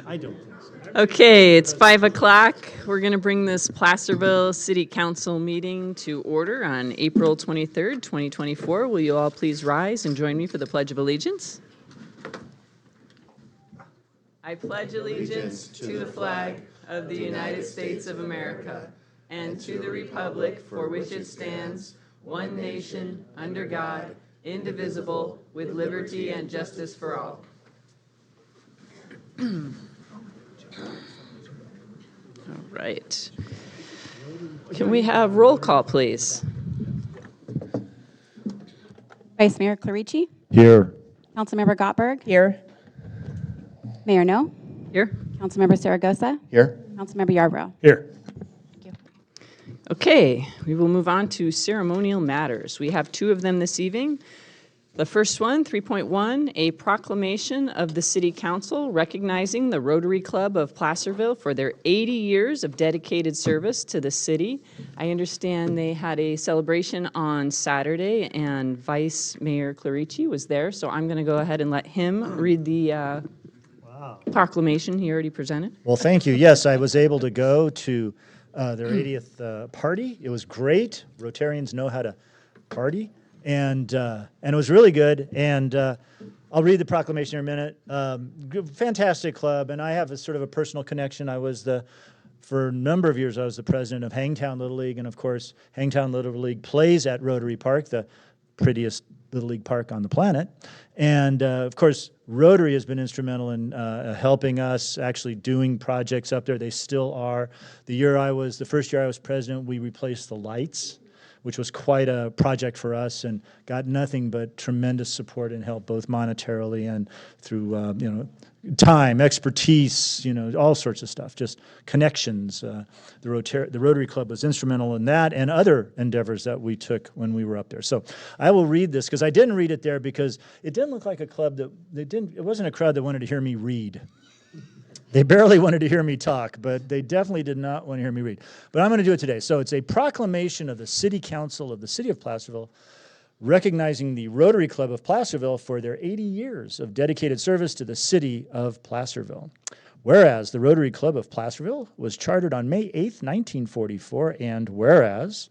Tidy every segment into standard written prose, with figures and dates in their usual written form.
I don't think so. Okay, it's 5 o'clock. We're going to bring this Placerville City Council meeting to order on April 23rd, 2024. Will you all please rise and join me for the Pledge of Allegiance? I pledge allegiance to the flag of the United States of America and to the republic for which it stands, one nation, under God, indivisible, with liberty and justice for all. All right. Can we have roll call, please? Vice Mayor Clarici, Here. Councilmember Gottberg, Here. Mayor No, Here. Councilmember Saragosa, Here. Councilmember Yarbrough. Here. Thank you. Okay, we will move on to ceremonial matters. We have two of them this evening. The first one, 3.1, a proclamation of the City Council recognizing the Rotary Club of Placerville for their 80 years of dedicated service to the city. I understand they had a celebration on Saturday, and Vice Mayor Clarici was there, so I'm going to go ahead and let him read the proclamation he already presented. Well, thank you. Yes, I was able to go to their 80th party. It was great. Rotarians know how to party, and it was really good. And I'll read the proclamation in a minute. Fantastic club, and I have a sort of a personal connection. For a number of years, I was the president of Hangtown Little League, and of course, Hangtown Little League plays at Rotary Park, the prettiest Little League park on the planet. And of course, Rotary has been instrumental in helping us actually doing projects up there. They still are. The first year I was president, we replaced the lights, which was quite a project for us, and got nothing but tremendous support and help, both monetarily and through time, expertise, all sorts of stuff, just connections. The Rotary Club was instrumental in that and other endeavors that we took when we were up there. So I will read this because I didn't read it there because it didn't look like a club it wasn't a crowd that wanted to hear me read. They barely wanted to hear me talk, but they definitely did not want to hear me read. But I'm going to do it today. So it's a proclamation of the City Council of the City of Placerville recognizing the Rotary Club of Placerville for their 80 years of dedicated service to the city of Placerville. Whereas the Rotary Club of Placerville was chartered on May 8th, 1944, and whereas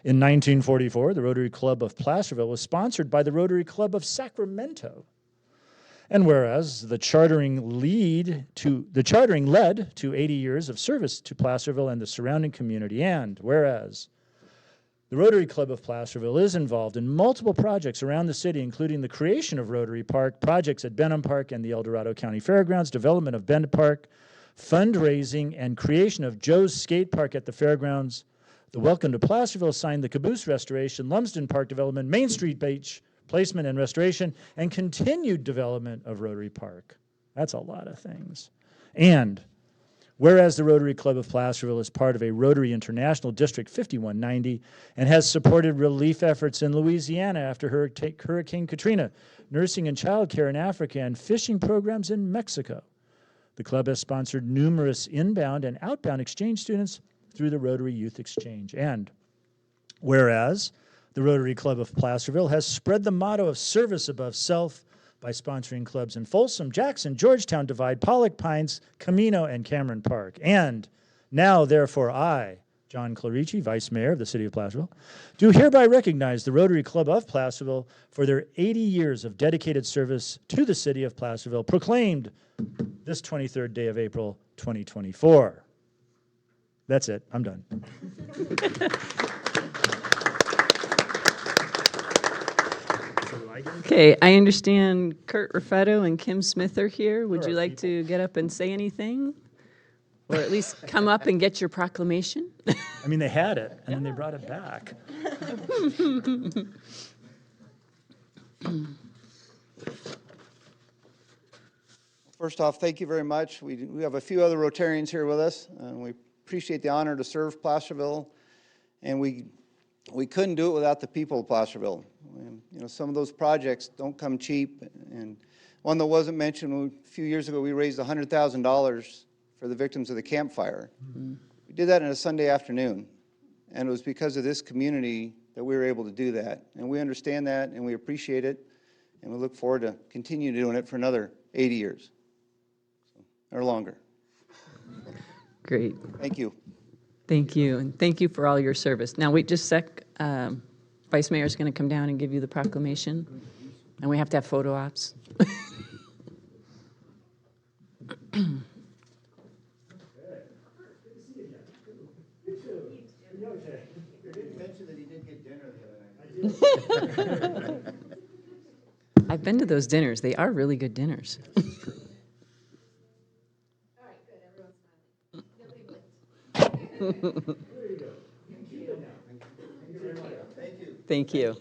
in 1944, the Rotary Club of Placerville was sponsored by the Rotary Club of Sacramento. And whereas the chartering led to 80 years of service to Placerville and the surrounding community, and whereas the Rotary Club of Placerville is involved in multiple projects around the city, including the creation of Rotary Park, projects at Benham Park and the El Dorado County Fairgrounds, development of Bend Park, fundraising, and creation of Joe's Skate Park at the fairgrounds, the Welcome to Placerville sign, the Caboose restoration, Lumsden Park development, Main Street Beach placement and restoration, and continued development of Rotary Park. That's a lot of things. And whereas the Rotary Club of Placerville is part of a Rotary International District 5190 and has supported relief efforts in Louisiana after Hurricane Katrina, nursing and child care in Africa, and fishing programs in Mexico. The club has sponsored numerous inbound and outbound exchange students through the Rotary Youth Exchange. And whereas the Rotary Club of Placerville has spread the motto of service above self by sponsoring clubs in Folsom, Jackson, Georgetown Divide, Pollock Pines, Camino, and Cameron Park. And now, therefore, I, John Clarici, Vice Mayor of the City of Placerville, do hereby recognize the Rotary Club of Placerville for their 80 years of dedicated service to the City of Placerville, proclaimed this 23rd day of April, 2024. That's it. I'm done. Okay, I understand Kurt Raffetto and Kim Smith are here. Would you like to get up and say anything? Or at least come up and get your proclamation? I mean, they had it, and then they brought it back. First off, thank you very much. We have a few other Rotarians here with us, and we appreciate the honor to serve Placerville, and we couldn't do it without the people of Placerville. Some of those projects don't come cheap, and one that wasn't mentioned, a few years ago, we raised $100,000 for the victims of the Camp Fire. Mm-hmm. We did that on a Sunday afternoon, and it was because of this community that we were able to do that. And we understand that, and we appreciate it, and we look forward to continue doing it for another 80 years. or longer. Great. Thank you. Thank you, and thank you for all your service. Now, wait just a sec. Vice Mayor's going to come down and give you the proclamation, and we have to have photo ops. Mention that he did get dinner the other night. I've been to those dinners. They are really good dinners. Thank you.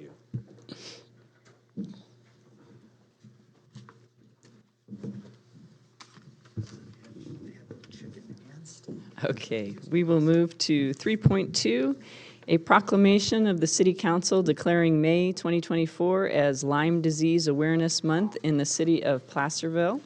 Okay, we will move to 3.2, a proclamation of the City Council declaring May 2024 as Lyme Disease Awareness Month in the city of Placerville.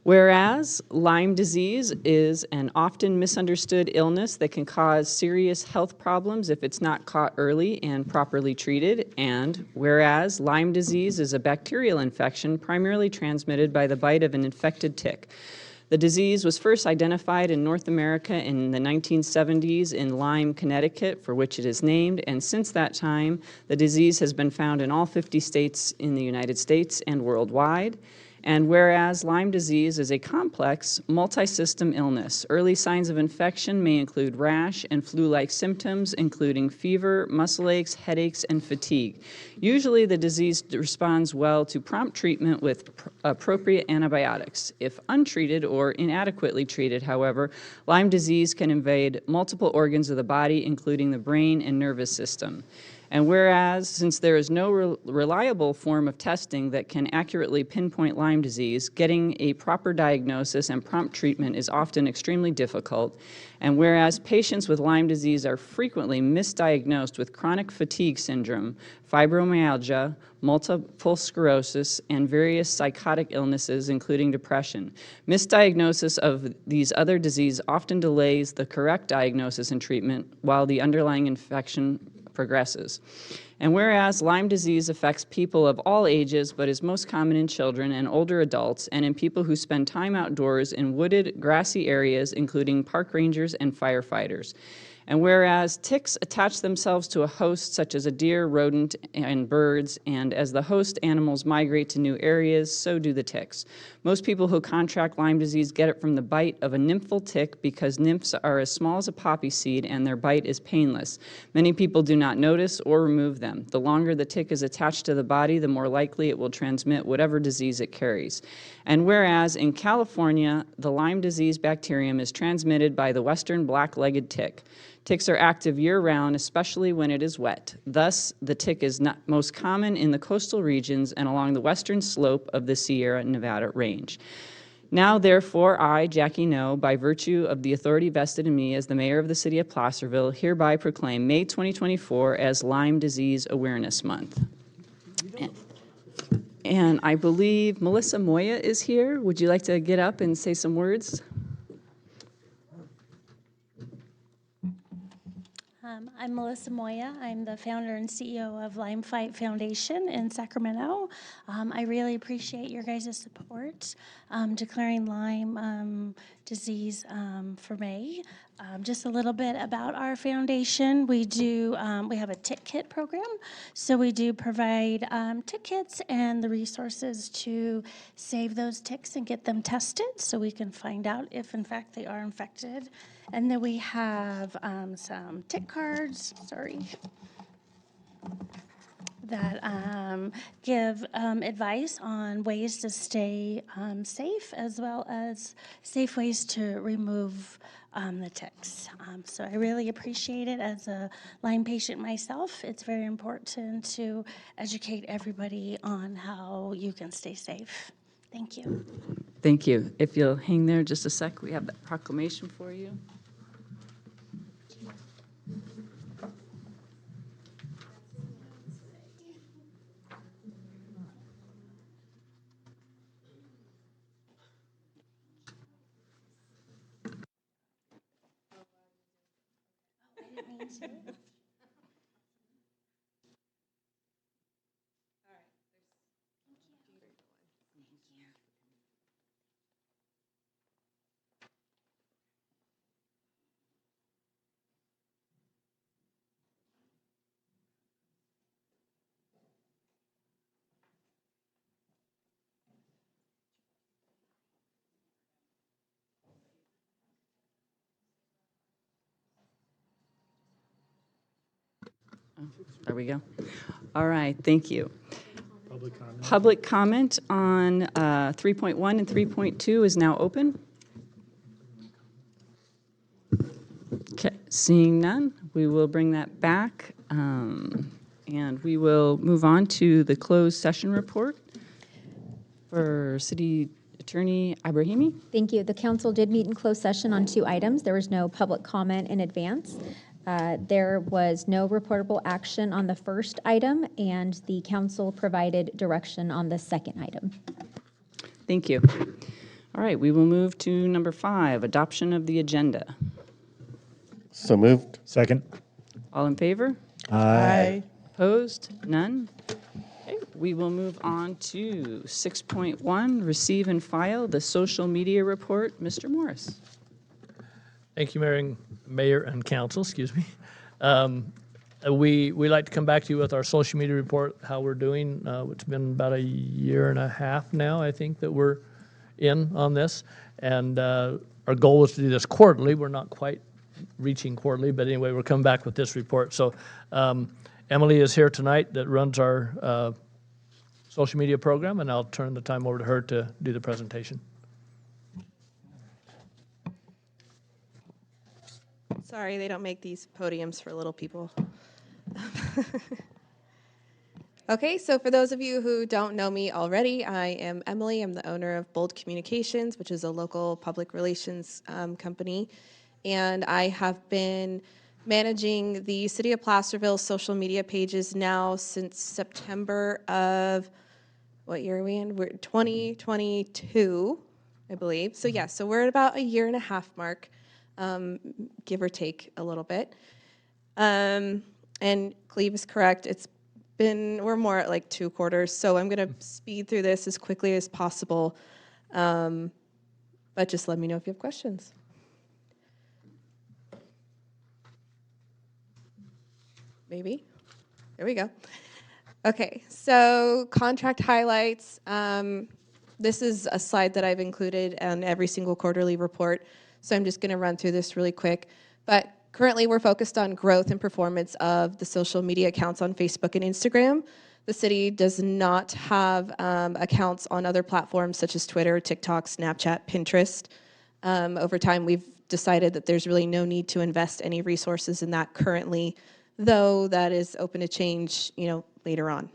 Whereas Lyme disease is an often misunderstood illness that can cause serious health problems if it's not caught early and properly treated, and whereas Lyme disease is a bacterial infection primarily transmitted by the bite of an infected tick. The disease was first identified in North America in the 1970s in Lyme, Connecticut, for which it is named, and since that time, the disease has been found in all 50 states in the United States and worldwide. And whereas Lyme disease is a complex, multi-system illness, early signs of infection may include rash and flu-like symptoms, including fever, muscle aches, headaches, and fatigue. Usually, the disease responds well to prompt treatment with appropriate antibiotics. If untreated or inadequately treated, however, Lyme disease can invade multiple organs of the body, including the brain and nervous system. And whereas, since there is no reliable form of testing that can accurately pinpoint Lyme disease, getting a proper diagnosis and prompt treatment is often extremely difficult. And whereas patients with Lyme disease are frequently misdiagnosed with chronic fatigue syndrome, fibromyalgia, multiple sclerosis, and various psychotic illnesses, including depression. Misdiagnosis of these other diseases often delays the correct diagnosis and treatment while the underlying infection progresses. And whereas Lyme disease affects people of all ages, but is most common in children and older adults, and in people who spend time outdoors in wooded, grassy areas, including park rangers and firefighters. And whereas ticks attach themselves to a host such as a deer, rodent, and birds, and as the host animals migrate to new areas, so do the ticks. Most people who contract Lyme disease get it from the bite of a nymphal tick because nymphs are as small as a poppy seed and their bite is painless. Many people do not notice or remove them. The longer the tick is attached to the body, the more likely it will transmit whatever disease it carries. And whereas in California, the Lyme disease bacterium is transmitted by the western black-legged tick. Ticks are active year-round, especially when it is wet. Thus, the tick is not most common in the coastal regions and along the western slope of the Sierra Nevada range. Now, therefore, I, Jackie No, by virtue of the authority vested in me as the mayor of the city of Placerville, hereby proclaim May 2024 as Lyme Disease Awareness Month. And I believe Melissa Moya is here. Would you like to get up and say some words? I'm Melissa Moya. I'm the founder and CEO of Lyme Fight Foundation in Sacramento. I really appreciate your guys' support declaring Lyme disease for May. Just a little bit about our foundation. We have a tick kit program. So we do provide tick kits and the resources to save those ticks and get them tested so we can find out if in fact they are infected. And then we have some tick cards, that give advice on ways to stay safe, as well as safe ways to remove the ticks. So I really appreciate it. As a Lyme patient myself, it's very important to educate everybody on how you can stay safe. Thank you. Thank you. If you'll hang there just a sec, we have that proclamation for you. There we go. All right, thank you. Public comment. Public comment on 3.1 and 3.2 is now open. Okay, seeing none, we will bring that back, and we will move on to the closed session report for City Attorney Ibrahimi. Thank you. The council did meet in closed session on 2 items. There was no public comment in advance. There was no reportable action on the first item, and the council provided direction on the second item. Thank you. All right, we will move to number 5, adoption of the agenda. So moved. Second. All in favor? Aye. Opposed? None? Okay, we will move on to 6.1, receive and file the social media report. Mr. Morris. Thank you, Mayor and Council, excuse me. We like to come back to you with our social media report, how we're doing. It's been about a year and a half now, I think, that we're in on this. And our goal was to do this quarterly. We're not quite reaching quarterly, but anyway, we're coming back with this report. So Emily is here tonight that runs our social media program, and I'll turn the time over to her to do the presentation. Sorry, they don't make these podiums for little people. Okay, so for those of you who don't know me already, I am Emily. I'm the owner of Bold Communications, which is a local public relations company. And I have been managing the City of Placerville social media pages now since September of, what year are we in? We're 2022, I believe. So yeah, so we're at about a year and a half mark. Give or take a little bit. And Cleve is correct. We're more at like 2 quarters, so I'm going to speed through this as quickly as possible. But just let me know if you have questions. Maybe. There we go. Okay, so contract highlights. This is a slide that I've included on every single quarterly report. So I'm just going to run through this really quick. But currently, we're focused on growth and performance of the social media accounts on Facebook and Instagram. The city does not have accounts on other platforms such as Twitter, TikTok, Snapchat, Pinterest. Over time, we've decided that there's really no need to invest any resources in that currently, though that is open to change, later on.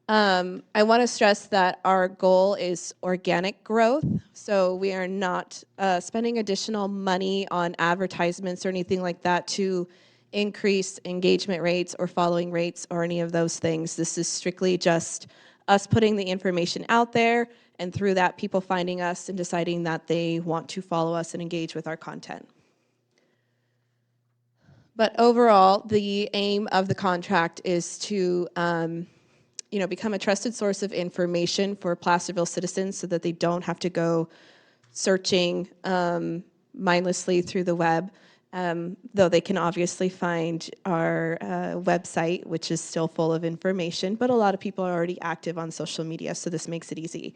I want to stress that our goal is organic growth, so we are not spending additional money on advertisements or anything like that to increase engagement rates or following rates or any of those things. This is strictly just us putting the information out there, and through that, people finding us and deciding that they want to follow us and engage with our content. But overall, the aim of the contract is to become a trusted source of information for Placerville citizens so that they don't have to go searching mindlessly through the web, though they can obviously find our website, which is still full of information, but a lot of people are already active on social media, so this makes it easy.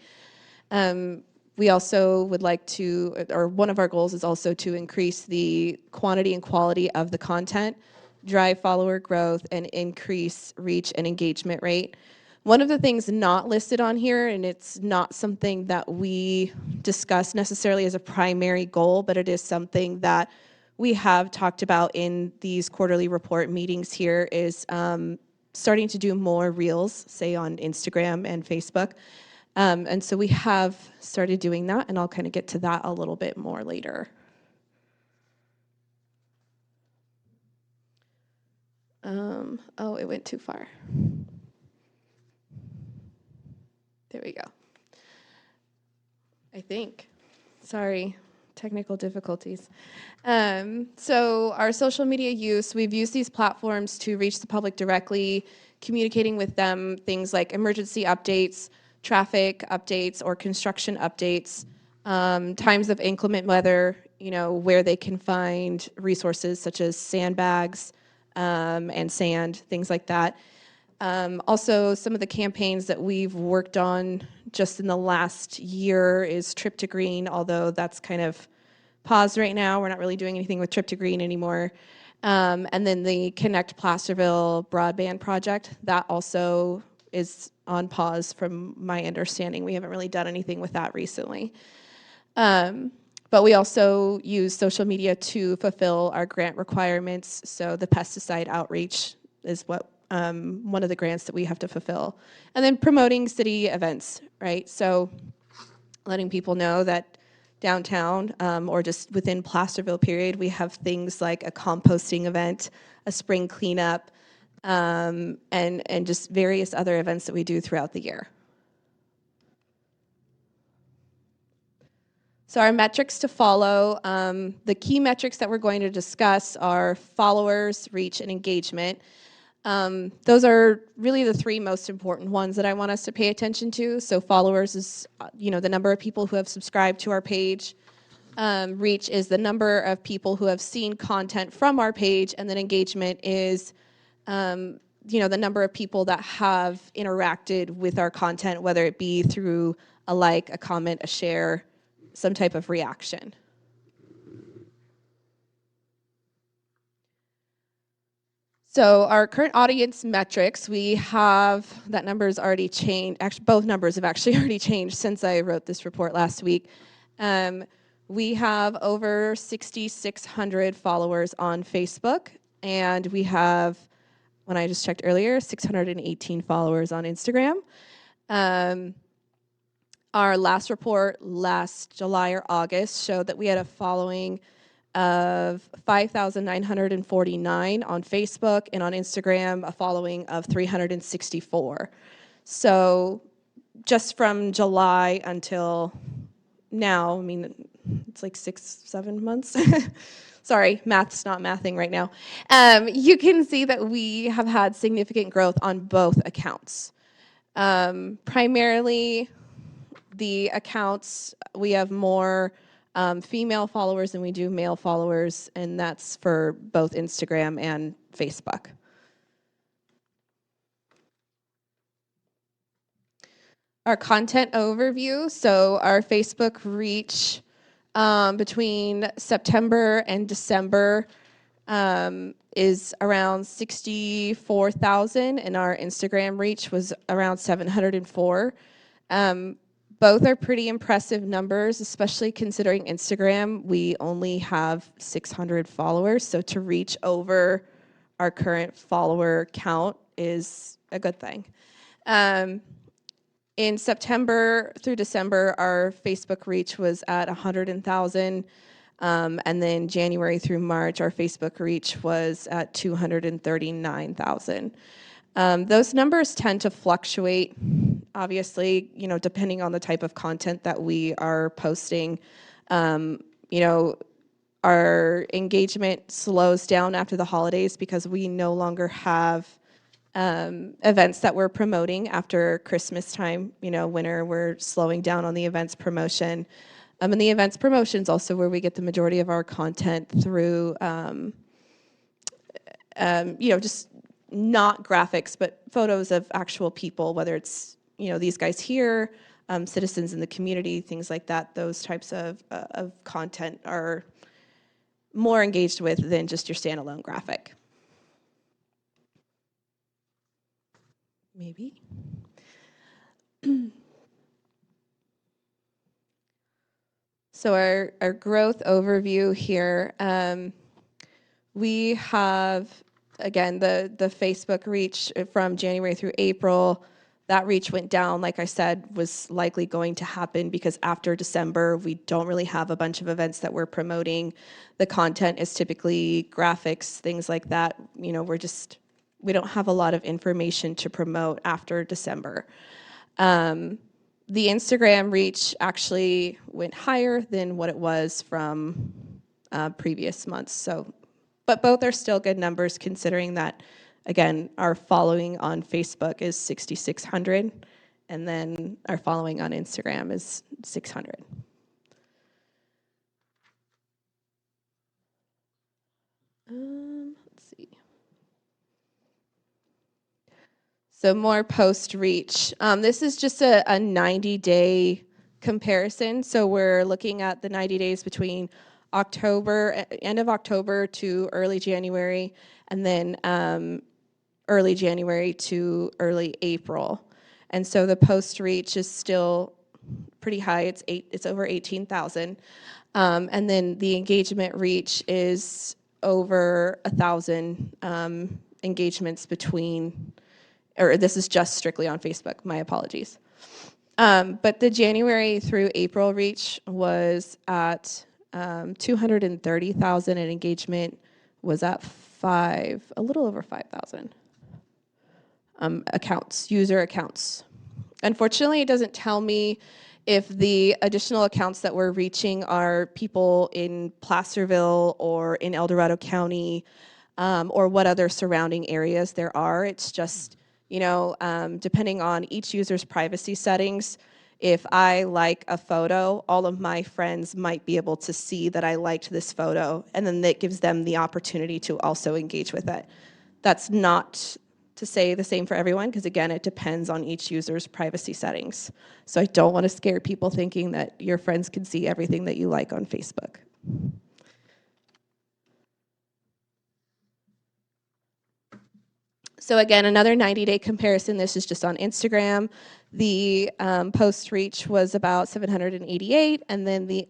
We also would like to, or one of our goals is also to increase the quantity and quality of the content, drive follower growth, and increase reach and engagement rate. One of the things not listed on here, and it's not something that we discuss necessarily as a primary goal, but it is something that we have talked about in these quarterly report meetings here, is starting to do more reels, say on Instagram and Facebook. And so we have started doing that, and I'll kind of get to that a little bit more later. Oh, it went too far. There we go. I think. Sorry, technical difficulties. So our social media use, we've used these platforms to reach the public directly, communicating with them things like emergency updates, traffic updates, or construction updates, times of inclement weather, where they can find resources such as sandbags and sand, things like that. Also, some of the campaigns that we've worked on just in the last year is Trip to Green, although that's kind of paused right now. We're not really doing anything with Trip to Green anymore. And then the Connect Placerville broadband project, that also is on pause from my understanding. We haven't really done anything with that recently. But we also use social media to fulfill our grant requirements. So the pesticide outreach is what one of the grants that we have to fulfill. And then promoting city events, right? So letting people know that downtown or just within Placerville period, we have things like a composting event, a spring cleanup, and just various other events that we do throughout the year. So our metrics to follow, the key metrics that we're going to discuss are followers, reach, and engagement. Those are really the three most important ones that I want us to pay attention to. So followers is, the number of people who have subscribed to our page. Reach is the number of people who have seen content from our page, and then engagement is, the number of people that have interacted with our content, whether it be through a like, a comment, a share, some type of reaction. So our current audience metrics, we have, that number's already changed, actually both numbers have actually already changed since I wrote this report last week. We have over 6,600 followers on Facebook, and we have, when I just checked earlier, 618 followers on Instagram. Our last report last July or August showed that we had a following of 5,949 on Facebook, and on Instagram, a following of 364. So just from July until now, I mean, it's like 6-7 months. Sorry, math's not mathing right now. You can see that we have had significant growth on both accounts. Primarily, the accounts, we have more female followers than we do male followers, and that's for both Instagram and Facebook. Our content overview, so our Facebook reach between September and December is around 64,000, and our Instagram reach was around 704. Both are pretty impressive numbers, especially considering Instagram, we only have 600 followers, so to reach over our current follower count is a good thing. In September through December, our Facebook reach was at 100,000, and then January through March, our Facebook reach was at 239,000. Those numbers tend to fluctuate, obviously, depending on the type of content that we are posting. Our engagement slows down after the holidays because we no longer have events that we're promoting after Christmas time. Winter, we're slowing down on the events promotion. And the events promotion is also where we get the majority of our content through, just not graphics, but photos of actual people, whether it's, these guys here, citizens in the community, things like that. Those types of content are more engaged with than just your standalone graphic. Maybe. So our growth overview here, we have, again, the Facebook reach from January through April. That reach went down, like I said, was likely going to happen because after December, we don't really have a bunch of events that we're promoting. The content is typically graphics, things like that. We don't have a lot of information to promote after December. The Instagram reach actually went higher than what it was from previous months. But both are still good numbers considering that, again, our following on Facebook is 6,600, and then our following on Instagram is 600. Let's see. So more post reach. This is just a 90-day comparison. So we're looking at the 90 days between end of October to early January, and then early January to early April. And so the post reach is still pretty high. It's over 18,000. And then the engagement reach is over 1,000 engagements between, or this is just strictly on Facebook, my apologies. But the January through April reach was at 230,000, and engagement was at a little over 5,000 accounts, user accounts. Unfortunately, it doesn't tell me if the additional accounts that we're reaching are people in Placerville or in El Dorado County, or what other surrounding areas there are. It's just, depending on each user's privacy settings, if I like a photo, all of my friends might be able to see that I liked this photo, and then that gives them the opportunity to also engage with it. That's not to say the same for everyone, because again, it depends on each user's privacy settings. So I don't want to scare people thinking that your friends can see everything that you like on Facebook. So again, another 90-day comparison. This is just on Instagram. The post reach was about 788, and then the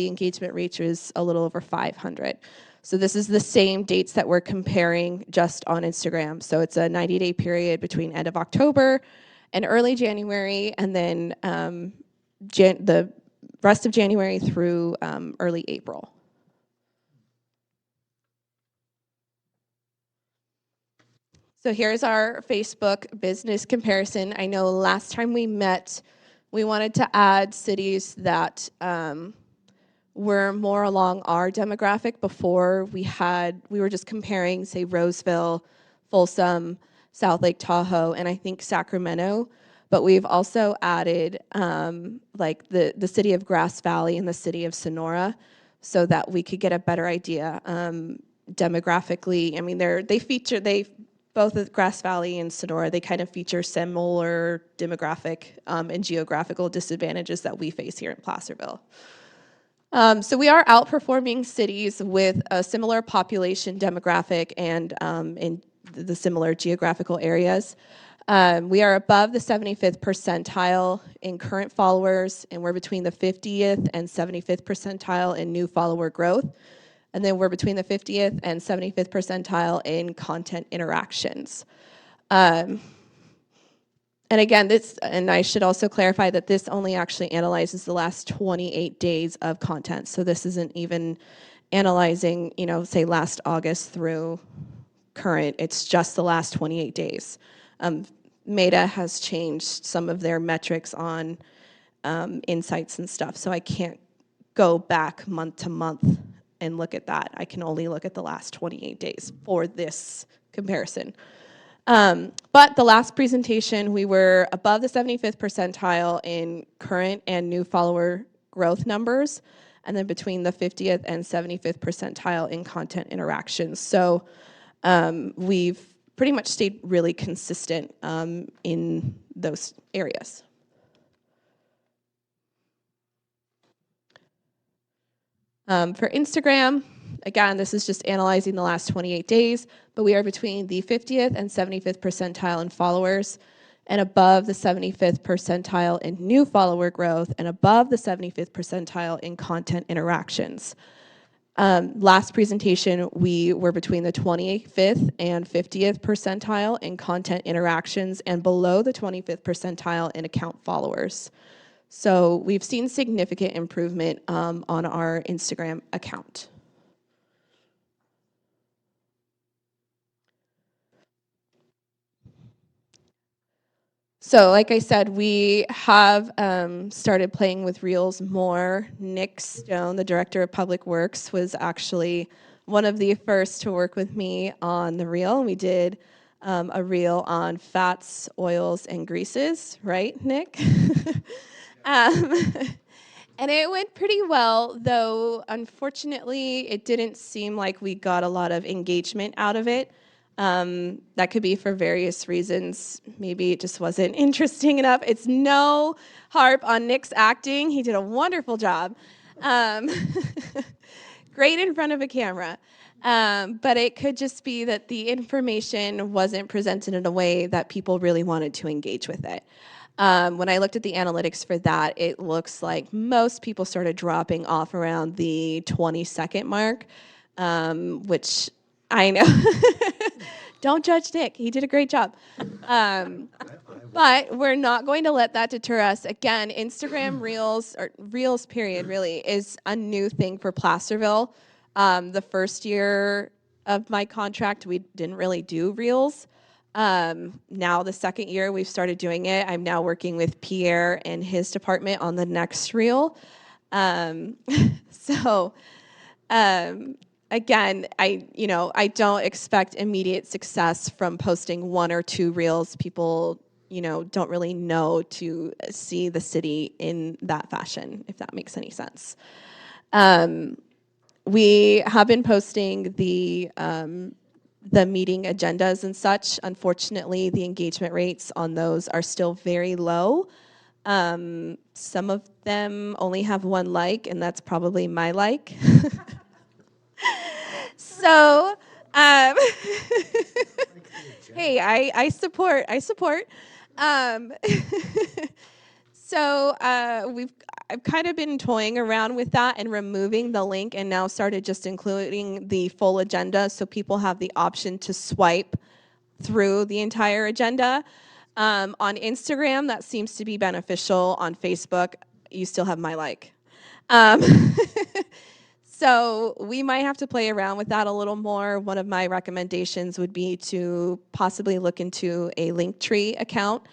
engagement reach was a little over 500. So this is the same dates that we're comparing just on Instagram. So it's a 90-day period between end of October and early January, and then the rest of January through early April. So here's our Facebook business comparison. I know last time we met, we wanted to add cities that were more along our demographic. Before we were just comparing, say, Roseville, Folsom, South Lake Tahoe, and I think Sacramento. But we've also added like the city of Grass Valley and the city of Sonora, so that we could get a better idea demographically. I mean, both Grass Valley and Sonora, they kind of feature similar demographic and geographical disadvantages that we face here in Placerville. So we are outperforming cities with a similar population demographic and in the similar geographical areas. We are above the 75th percentile in current followers, and we're between the 50th and 75th percentile in new follower growth. And then we're between the 50th and 75th percentile in content interactions. And again, and I should also clarify that this only actually analyzes the last 28 days of content. So this isn't even analyzing, say last August through current. It's just the last 28 days. Meta has changed some of their metrics on insights and stuff, so I can't go back month to month and look at that. I can only look at the last 28 days for this comparison. But the last presentation, we were above the 75th percentile in current and new follower growth numbers, and then between the 50th and 75th percentile in content interactions. So we've pretty much stayed really consistent in those areas. For Instagram, again, this is just analyzing the last 28 days, but we are between the 50th and 75th percentile in followers, and above the 75th percentile in new follower growth, and above the 75th percentile in content interactions. Last presentation, we were between the 25th and 50th percentile in content interactions, and below the 25th percentile in account followers. So we've seen significant improvement on our Instagram account. So like I said, we have started playing with Reels more. Nick Stone, the Director of Public Works, was actually one of the first to work with me on the Reel. We did a Reel on fats, oils, and greases, right, Nick? And it went pretty well, though unfortunately it didn't seem like we got a lot of engagement out of it. That could be for various reasons. Maybe it just wasn't interesting enough. It's no harp on Nick's acting. He did a wonderful job. great in front of a camera. But it could just be that the information wasn't presented in a way that people really wanted to engage with it. When I looked at the analytics for that, it looks like most people started dropping off around the 20-second mark, which I know. Don't judge Nick. He did a great job. But we're not going to let that deter us. Again, Instagram Reels, or Reels period, really, is a new thing for Placerville. The first year of my contract, we didn't really do Reels. Now the second year we've started doing it. I'm now working with Pierre and his department on the next reel. So again, I don't expect immediate success from posting 1 or 2 reels. People, don't really know to see the city in that fashion, if that makes any sense. We have been posting the meeting agendas and such. Unfortunately, the engagement rates on those are still very low. Some of them only have 1 like, and that's probably my like. So, hey, I support. So I've kind of been toying around with that and removing the link, and now started just including the full agenda so people have the option to swipe through the entire agenda. On Instagram, that seems to be beneficial. On Facebook, you still have my like. So we might have to play around with that a little more. One of my recommendations would be to possibly look into a Linktree account.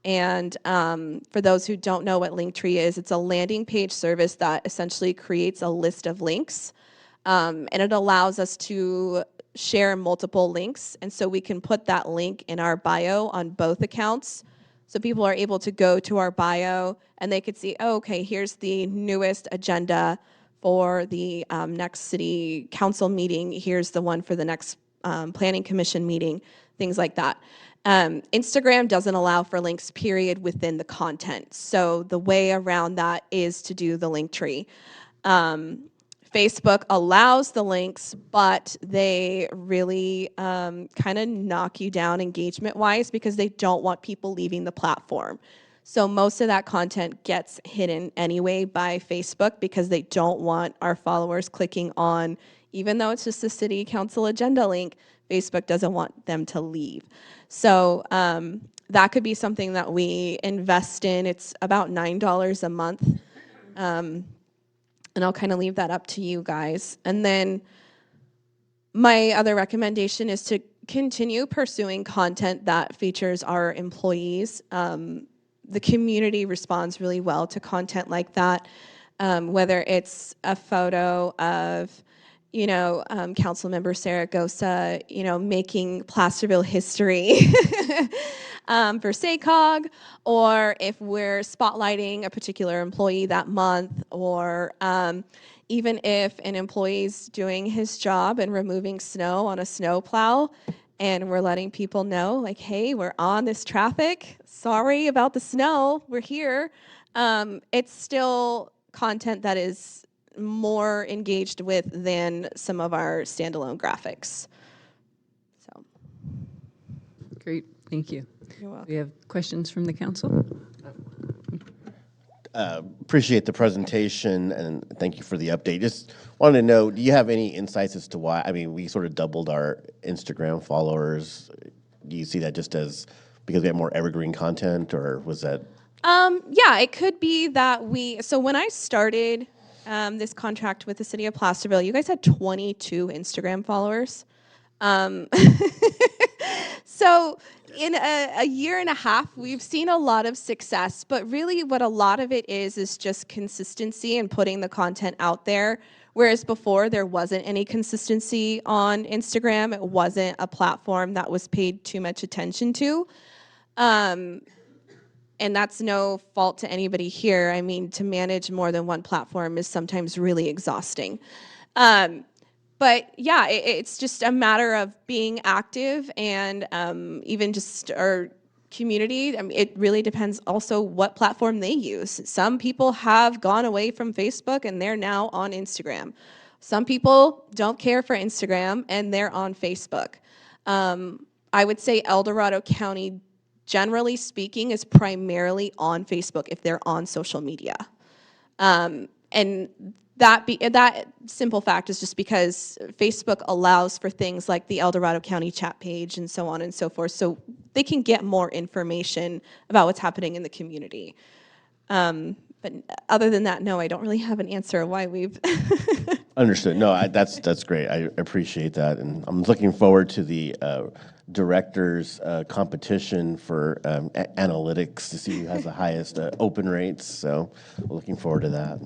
And for those who don't know what Linktree is, it's a landing page service that essentially creates a list of links. And it allows us to share multiple links. And so we can put that link in our bio on both accounts. So people are able to go to our bio and they could see, oh, okay, here's the newest agenda for the next city council meeting. Here's the one for the next planning commission meeting, things like that. Instagram doesn't allow for links, period, within the content. So the way around that is to do the link tree. Facebook allows the links, but they really kind of knock you down engagement-wise because they don't want people leaving the platform. So most of that content gets hidden anyway by Facebook because they don't want our followers clicking on, even though it's just a city council agenda link, Facebook doesn't want them to leave. So that could be something that we invest in. It's about $9 a month. And I'll kind of leave that up to you guys. And then my other recommendation is to continue pursuing content that features our employees. The community responds really well to content like that, whether it's a photo of, Councilmember Sarah Gosa, making Placerville history for SACOG, or if we're spotlighting a particular employee that month, or even if an employee's doing his job and removing snow on a snow plow, and we're letting people know, like, hey, we're on this traffic. Sorry about the snow. We're here. It's still content that is more engaged with than some of our standalone graphics. So. Great, thank you. You're welcome. We have questions from the council? Appreciate the presentation and thank you for the update. Just wanted to know, do you have any insights as to why? I mean, we sort of doubled our Instagram followers. Do you see that just as because we have more evergreen content, or was that? Yeah, it could be that so when I started this contract with the city of Placerville, you guys had 22 Instagram followers. So in a year and a half, we've seen a lot of success, but really what a lot of it is just consistency and putting the content out there. Whereas before, there wasn't any consistency on Instagram. It wasn't a platform that was paid too much attention to. And that's no fault to anybody here. I mean, to manage more than one platform is sometimes really exhausting. But yeah, it's just a matter of being active and even just our community. I mean, it really depends also what platform they use. Some people have gone away from Facebook and they're now on Instagram. Some people don't care for Instagram and they're on Facebook. I would say El Dorado County, generally speaking, is primarily on Facebook if they're on social media. And that simple fact is just because Facebook allows for things like the El Dorado County chat page and so on and so forth, so they can get more information about what's happening in the community. But other than that, no, I don't really have an answer why we've. Understood. No, that's great. I appreciate that, and I'm looking forward to the directors' competition for analytics to see who has the highest open rates. So, looking forward to that.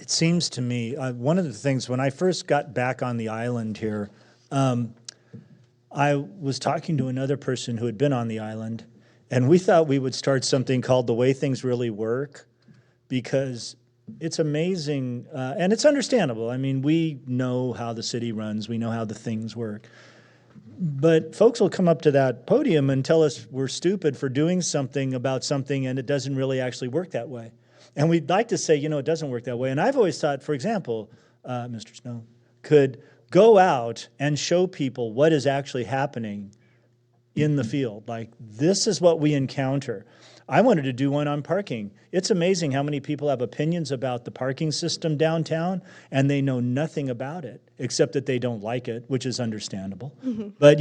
It seems to me, one of the things, when I first got back on the island here, I was talking to another person who had been on the island, and we thought we would start something called The Way Things Really Work, because it's amazing, and it's understandable. I mean, we know how the city runs, we know how the things work. But folks will come up to that podium and tell us we're stupid for doing something about something, and it doesn't really actually work that way. And we'd like to say, it doesn't work that way. And I've always thought, for example, Mr. Snow could go out and show people what is actually happening in the field. Like, this is what we encounter. I wanted to do one on parking. It's amazing how many people have opinions about the parking system downtown, and they know nothing about it, except that they don't like it, which is understandable. Mm-hmm. But,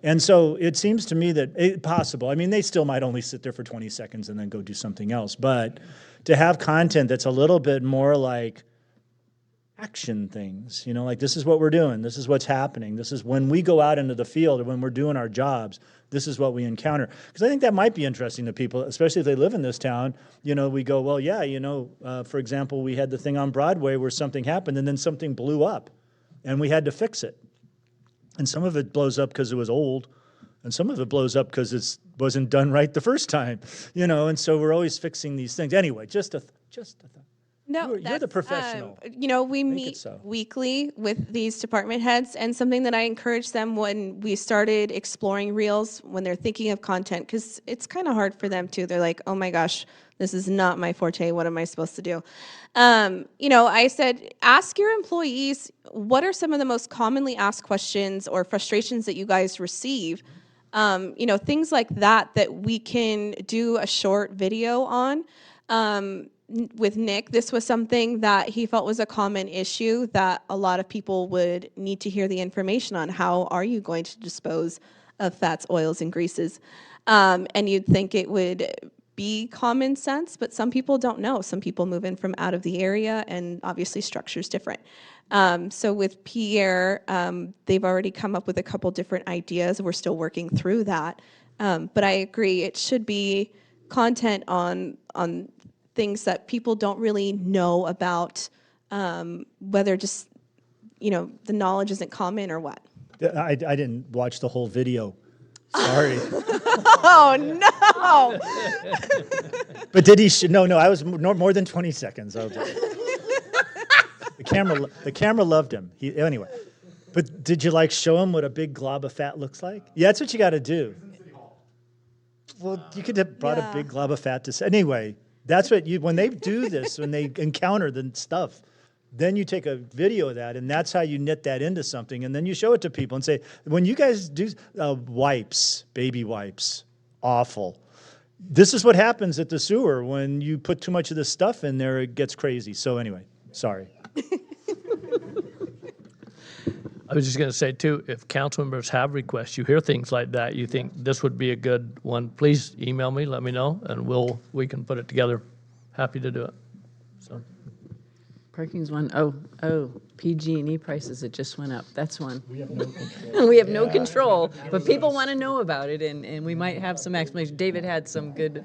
and so it seems to me that it's possible. I mean, they still might only sit there for 20 seconds and then go do something else. But to have content that's a little bit more like action things, like, this is what we're doing, this is what's happening, this is when we go out into the field and when we're doing our jobs, this is what we encounter. Because I think that might be interesting to people, especially if they live in this town. We go, well, yeah, for example, we had the thing on Broadway where something happened and then something blew up and we had to fix it. And some of it blows up because it was old, and some of it blows up because it wasn't done right the first time, and so we're always fixing these things. Anyway, just a thought. No, you're the professional. We meet weekly with these department heads, and something that I encourage them when we started exploring Reels, when they're thinking of content, because it's kind of hard for them too. They're like, oh my gosh, this is not my forte. What am I supposed to do? I said, ask your employees, what are some of the most commonly asked questions or frustrations that you guys receive? Things like that we can do a short video on. With Nick, this was something that he felt was a common issue that a lot of people would need to hear the information on. How are you going to dispose of fats, oils, and greases? And you'd think it would be common sense, but some people don't know. Some people move in from out of the area, and obviously structure's different. So with Pierre, they've already come up with a couple different ideas. We're still working through that. But I agree, it should be content on things that people don't really know about, whether just, the knowledge isn't common or what. I didn't watch the whole video. Sorry. Oh, no! But did he? No, I was more than 20 seconds. The camera loved him. Anyway. But did you show him what a big glob of fat looks like? Yeah, that's what you got to do. Well, you could have brought a big glob of fat to say. Anyway, that's what when they do this, when they encounter the stuff, then you take a video of that, and that's how you knit that into something, and then you show it to people and say, when you guys do wipes, baby wipes, awful. This is what happens at the sewer when you put too much of this stuff in there, it gets crazy. So anyway, sorry. I was just going to say, too, if council members have requests, you hear things like that, you think this would be a good one, please email me, let me know, and we can put it together. Happy to do it. So. Parking's one. Oh, PG&E prices, it just went up. That's one. We have no control. We have no control, but people want to know about it, and we might have some explanation. David had some good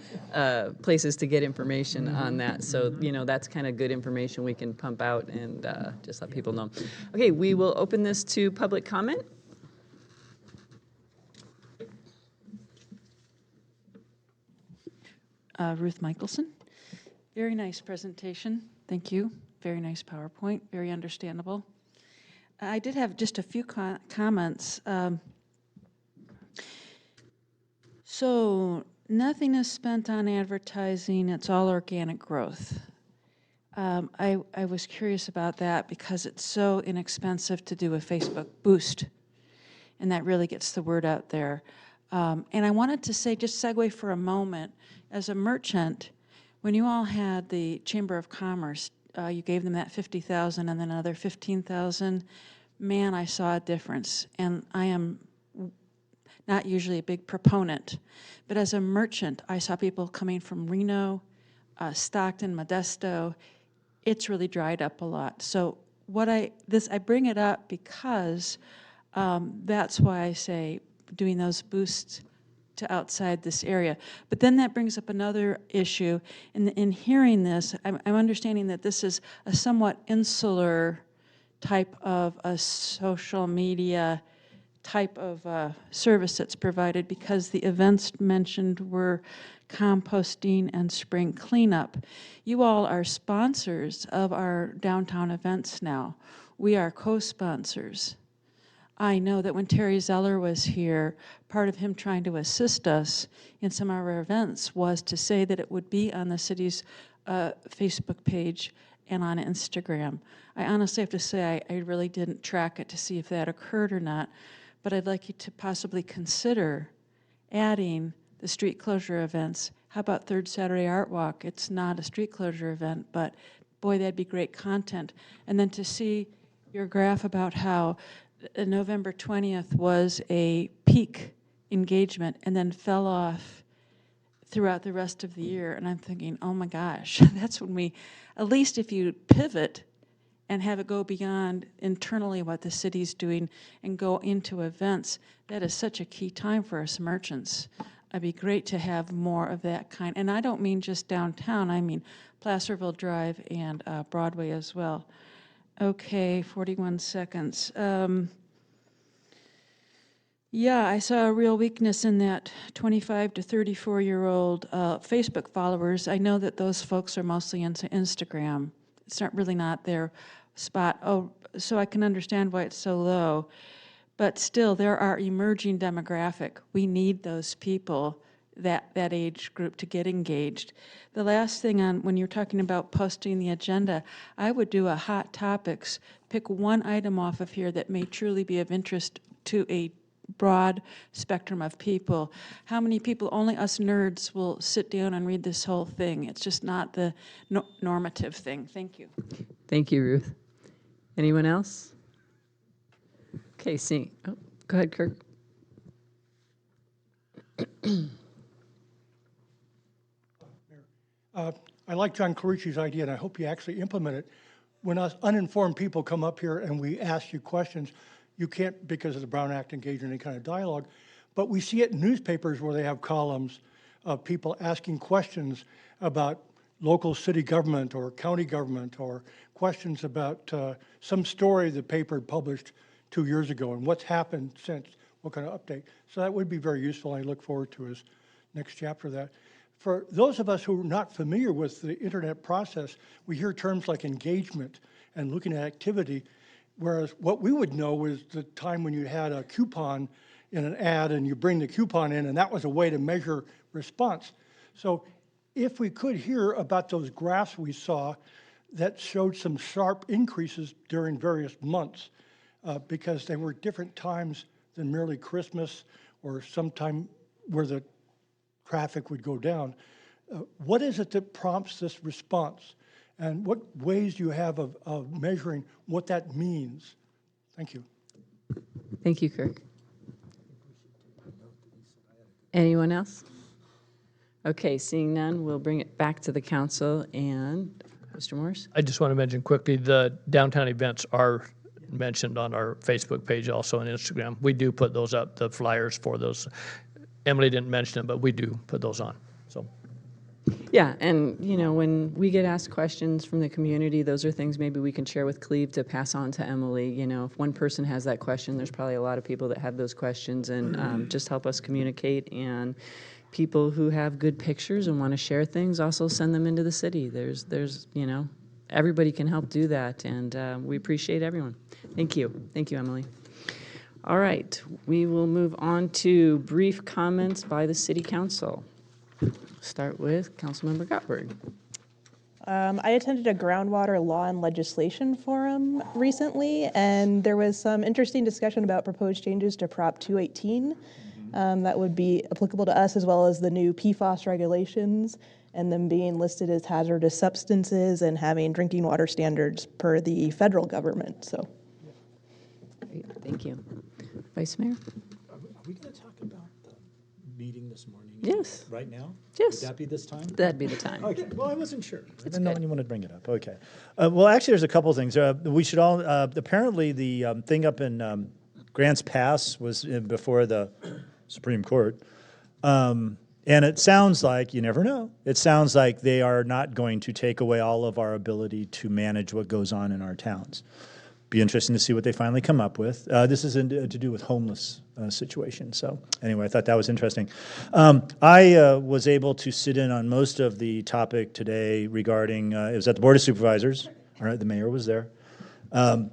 places to get information on that, so that's kind of good information we can pump out and just let people know. Okay, we will open this to public comment. Ruth Michelson. Very nice presentation. Thank you. Very nice PowerPoint, very understandable. I did have just a few comments. So nothing is spent on advertising, it's all organic growth. I was curious about that because it's so inexpensive to do a Facebook boost, and that really gets the word out there. And I wanted to say, just segue for a moment, as a merchant, when you all had the Chamber of Commerce, you gave them that 50,000 and then another 15,000. Man, I saw a difference, and I am not usually a big proponent, but as a merchant, I saw people coming from Reno, Stockton, Modesto. It's really dried up a lot. So I bring it up because that's why I say doing those boosts to outside this area. But then that brings up another issue. In hearing this, I'm understanding that this is a somewhat insular type of a social media type of service that's provided because the events mentioned were composting and spring cleanup. You all are sponsors of our downtown events now. We are co-sponsors. I know that when Terry Zeller was here, part of him trying to assist us in some of our events was to say that it would be on the city's Facebook page and on Instagram. I honestly have to say I really didn't track it to see if that occurred or not, but I'd like you to possibly consider adding the street closure events. How about Third Saturday Art Walk? It's not a street closure event, but boy, that'd be great content. And then to see your graph about how November 20th was a peak engagement and then fell off throughout the rest of the year. And I'm thinking, oh my gosh, that's when we, at least if you pivot and have it go beyond internally what the city's doing and go into events, that is such a key time for us merchants. It'd be great to have more of that kind. And I don't mean just downtown, I mean Placerville Drive and Broadway as well. Okay, 41 seconds. Yeah, I saw a real weakness in that 25 to 34-year-old Facebook followers. I know that those folks are mostly into Instagram. It's really not their spot. Oh, so I can understand why it's so low. But still, there are emerging demographic. We need those people, that age group, to get engaged. The last thing on when you're talking about posting the agenda, I would do a hot topics, pick one item off of here that may truly be of interest to a broad spectrum of people. How many people, only us nerds, will sit down and read this whole thing? It's just not the normative thing. Thank you. Thank you, Ruth. Anyone else? Okay, go ahead, Kirk. I like John Carucci's idea, and I hope you actually implement it. When us uninformed people come up here and we ask you questions, you can't, because of the Brown Act, engage in any kind of dialogue. But we see it in newspapers where they have columns of people asking questions about local city government or county government, or questions about some story the paper published 2 years ago and what's happened since, what kind of update. So that would be very useful. I look forward to his next chapter of that. For those of us who are not familiar with the internet process, we hear terms like engagement and looking at activity, whereas what we would know was the time when you had a coupon in an ad and you bring the coupon in, and that was a way to measure response. So if we could hear about those graphs we saw that showed some sharp increases during various months, because they were different times than merely Christmas or sometime where the traffic would go down. What is it that prompts this response? And what ways do you have of measuring what that means? Thank you. Thank you, Kirk. Anyone else? Okay, seeing none, we'll bring it back to the council. And Mr. Morris? I just want to mention quickly, the downtown events are mentioned on our Facebook page, also on Instagram. We do put those up, the flyers for those. Emily didn't mention it, but we do put those on. So, yeah, and when we get asked questions from the community, those are things maybe we can share with Cleve to pass on to Emily. If one person has that question, there's probably a lot of people that have those questions, and just help us communicate. And people who have good pictures and want to share things, also send them into the city. There's everybody can help do that, and we appreciate everyone. Thank you, Emily. All right, we will move on to brief comments by the City Council. Start with Councilmember Gottberg. I attended a groundwater law and legislation forum recently, and there was some interesting discussion about proposed changes to Prop 218 that would be applicable to us, as well as the new PFAS regulations and them being listed as hazardous substances and having drinking water standards per the federal government. So, Great, thank you. Vice Mayor? Are we going to talk about the meeting this morning? Yes. Right now? Yes. Would that be this time? That'd be the time. Okay, well, I wasn't sure. I didn't know when you wanted to bring it up. Okay. Well, actually, there's a couple things. We should all, apparently, the thing up in Grants Pass was before the Supreme Court. And it sounds like, you never know, it sounds like they are not going to take away all of our ability to manage what goes on in our towns. Be interesting to see what they finally come up with. This is to do with homeless situation. So anyway, I thought that was interesting. I was able to sit in on most of the topic today regarding, it was at the Board of Supervisors. All right, the mayor was there. And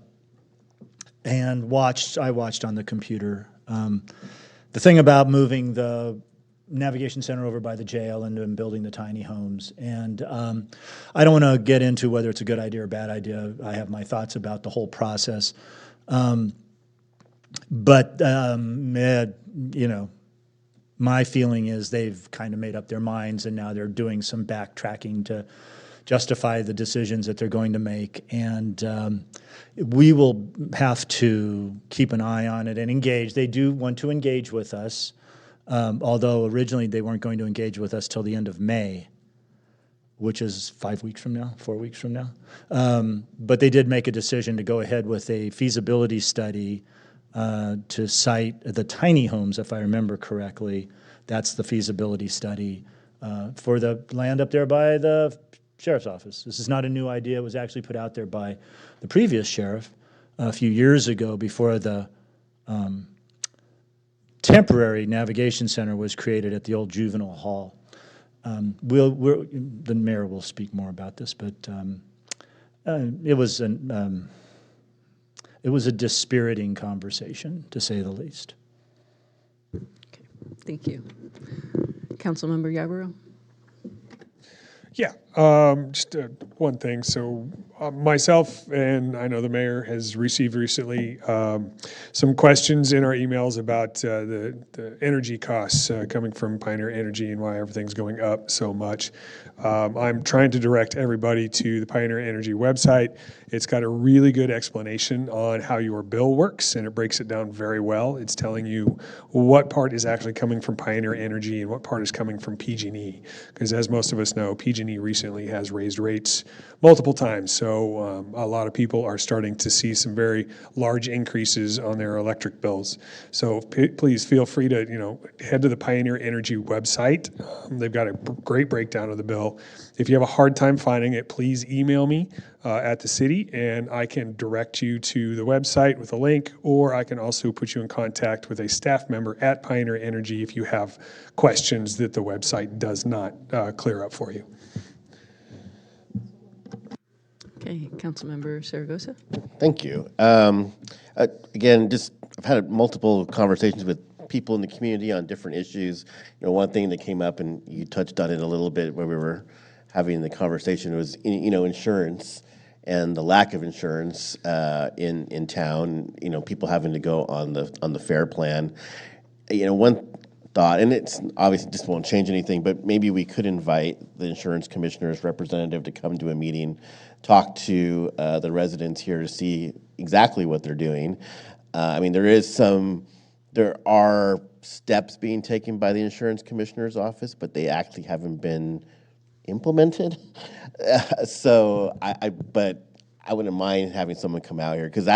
I watched on the computer. The thing about moving the navigation center over by the jail and building the tiny homes. And I don't want to get into whether it's a good idea or bad idea. I have my thoughts about the whole process. But my feeling is they've kind of made up their minds, and now they're doing some backtracking to justify the decisions that they're going to make. And we will have to keep an eye on it and engage. They do want to engage with us. Although originally they weren't going to engage with us till the end of May, which is 5 weeks from now, 4 weeks from now. But they did make a decision to go ahead with a feasibility study to site the tiny homes, if I remember correctly. That's the feasibility study for the land up there by the sheriff's office. This is not a new idea. It was actually put out there by the previous sheriff a few years ago before the temporary navigation center was created at the old juvenile hall. The mayor will speak more about this, but it was a dispiriting conversation, to say the least. Okay, thank you. Councilmember Yarborough? Yeah, just one thing. So myself and I know the mayor has received recently some questions in our emails about the energy costs coming from Pioneer Energy and why everything's going up so much. I'm trying to direct everybody to the Pioneer Energy website. It's got a really good explanation on how your bill works, and it breaks it down very well. It's telling you what part is actually coming from Pioneer Energy and what part is coming from PG&E. Because as most of us know, PG&E recently has raised rates multiple times. So a lot of people are starting to see some very large increases on their electric bills. So please feel free to head to the Pioneer Energy website. They've got a great breakdown of the bill. If you have a hard time finding it, please email me at the city, and I can direct you to the website with a link, or I can also put you in contact with a staff member at Pioneer Energy if you have questions that the website does not clear up for you. Okay, Councilmember Saragosa? Thank you. Again, I've had multiple conversations with people in the community on different issues. One thing that came up, and you touched on it a little bit when we were having the conversation, was insurance and the lack of insurance in town. People having to go on the FAIR plan. One thought, and it's obviously just won't change anything, but maybe we could invite the insurance commissioner's representative to come to a meeting, talk to the residents here to see exactly what they're doing. There are steps being taken by the insurance commissioner's office, but they actually haven't been implemented. But I wouldn't mind having someone come out here, because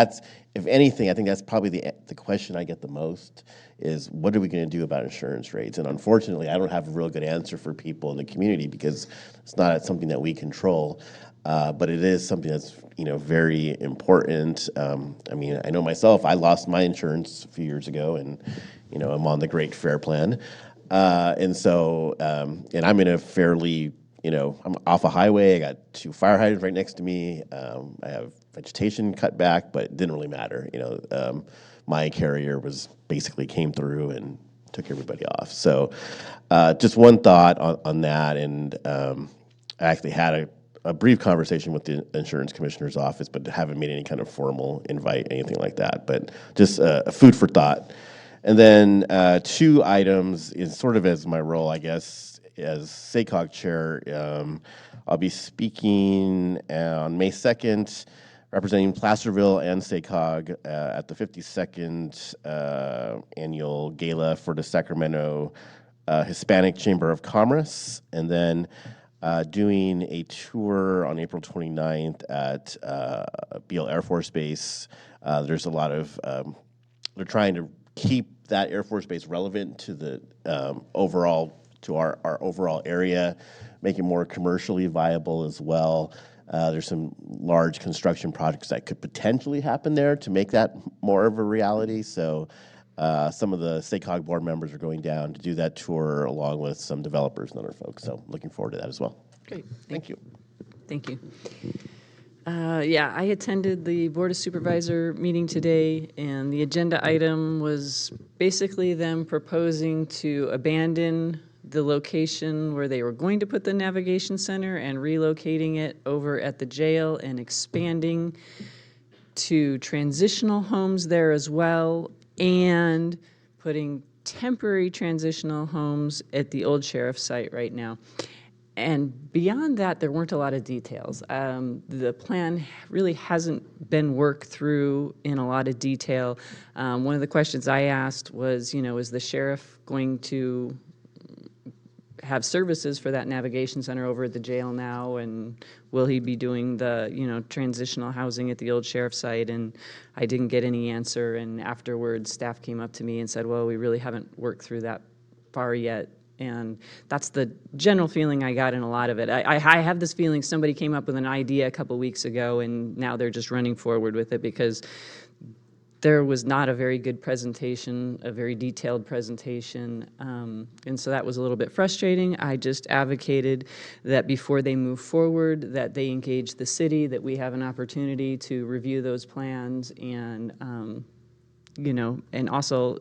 if anything, I think that's probably the question I get the most is, what are we going to do about insurance rates? And unfortunately, I don't have a real good answer for people in the community, because it's not something that we control. But it is something that's very important. I know myself, I lost my insurance a few years ago, and I'm on the Great Fair Plan, and I'm in a fairly I'm off a highway. I got 2 fire hydrants right next to me. I have vegetation cut back, but it didn't really matter. My carrier basically came through and took everybody off. So just one thought on that, and I actually had a brief conversation with the insurance commissioner's office, but haven't made any kind of formal invite, anything like that. But just food for thought. And then 2 items is sort of as my role, I guess, as SACOG chair. I'll be speaking on May 2nd, representing Placerville and SACOG at the 52nd annual gala for the Sacramento Hispanic Chamber of Commerce, and then doing a tour on April 29th at Beale Air Force Base. There's a lot of, they're trying to keep that Air Force Base relevant to the overall, to our overall area, make it more commercially viable as well. There's some large construction projects that could potentially happen there to make that more of a reality. So some of the SACOG board members are going down to do that tour along with some developers and other folks. So looking forward to that as well. Great. Thank you. Thank you. Yeah, I attended the Board of Supervisor meeting today, and the agenda item was basically them proposing to abandon the location where they were going to put the navigation center and relocating it over at the jail and expanding to transitional homes there as well, and putting temporary transitional homes at the old sheriff's site right now. And beyond that, there weren't a lot of details. The plan really hasn't been worked through in a lot of detail. One of the questions I asked was, is the sheriff going to have services for that navigation center over at the jail now, and will he be doing the transitional housing at the old sheriff's site? And I didn't get any answer, and afterwards staff came up to me and said, well, we really haven't worked through that far yet. And that's the general feeling I got in a lot of it. I have this feeling somebody came up with an idea a couple weeks ago, and now they're just running forward with it, because there was not a very good presentation, a very detailed presentation, and so that was a little bit frustrating. I just advocated that before they move forward, that they engage the city, that we have an opportunity to review those plans, and and also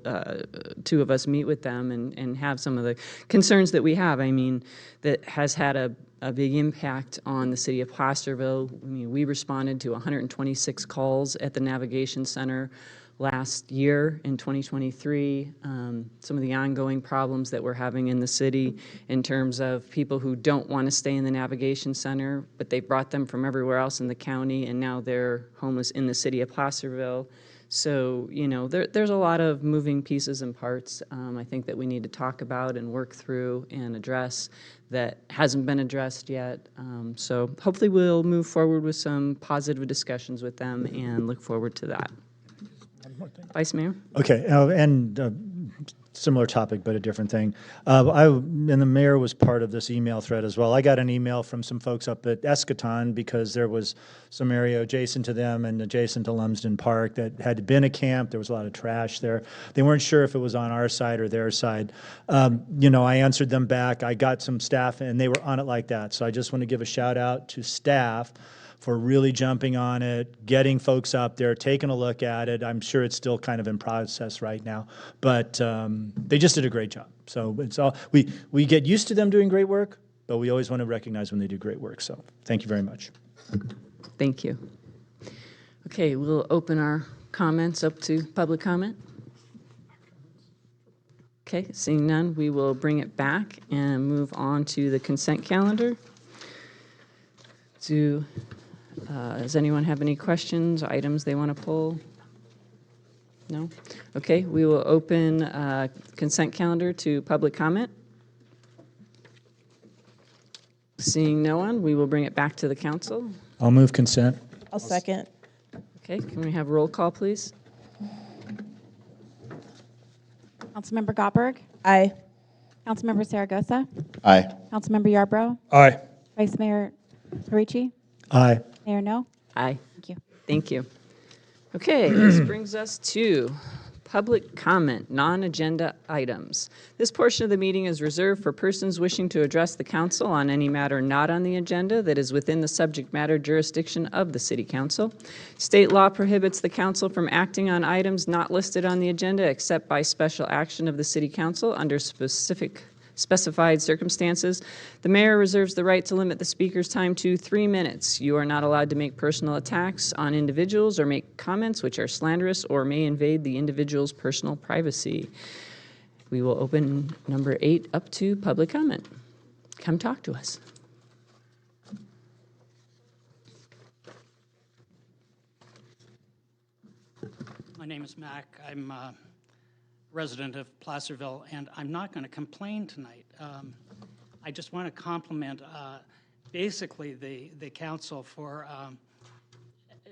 2 of us meet with them and have some of the concerns that we have. I mean, that has had a big impact on the city of Placerville. I mean, we responded to 126 calls at the Navigation Center last year in 2023. Some of the ongoing problems that we're having in the city in terms of people who don't want to stay in the Navigation Center, but they brought them from everywhere else in the county, and now they're homeless in the city of Placerville. So, there's a lot of moving pieces and parts, I think, that we need to talk about and work through and address that hasn't been addressed yet. So hopefully we'll move forward with some positive discussions with them and look forward to that. Vice Mayor? Okay, similar topic, but a different thing. And the mayor was part of this email thread as well. I got an email from some folks up at Eschaton because there was some area adjacent to them and adjacent to Lumsden Park that had been a camp. There was a lot of trash there. They weren't sure if it was on our side or their side. I answered them back. I got some staff, and they were on it like that. So I just want to give a shout out to staff for really jumping on it, getting folks up there, taking a look at it. I'm sure it's still kind of in process right now, but they just did a great job. So it's all, we get used to them doing great work, but we always want to recognize when they do great work. So thank you very much. Thank you. Okay, we'll open our comments up to public comment. Okay, seeing none, we will bring it back and move on to the consent calendar. Does anyone have any questions, items they want to pull? No? Okay, we will open consent calendar to public comment. Seeing no one, we will bring it back to the council. I'll move consent. I'll second. Okay, can we have roll call, please? Councilmember Gottberg, Aye. Councilmember Zaragoza, Aye. Councilmember Yarbrough, Aye. Vice Mayor Paricci, Aye. Mayor No. Aye. Thank you. Thank you. Okay, this brings us to public comment, non-agenda items. This portion of the meeting is reserved for persons wishing to address the council on any matter not on the agenda that is within the subject matter jurisdiction of the City Council. State law prohibits the council from acting on items not listed on the agenda except by special action of the City Council under specified circumstances. The mayor reserves the right to limit the speaker's time to 3 minutes. You are not allowed to make personal attacks on individuals or make comments which are slanderous or may invade the individual's personal privacy. We will open number 8 up to public comment. Come talk to us. My name is Mac. I'm a resident of Placerville, and I'm not going to complain tonight. I just want to compliment basically the council for,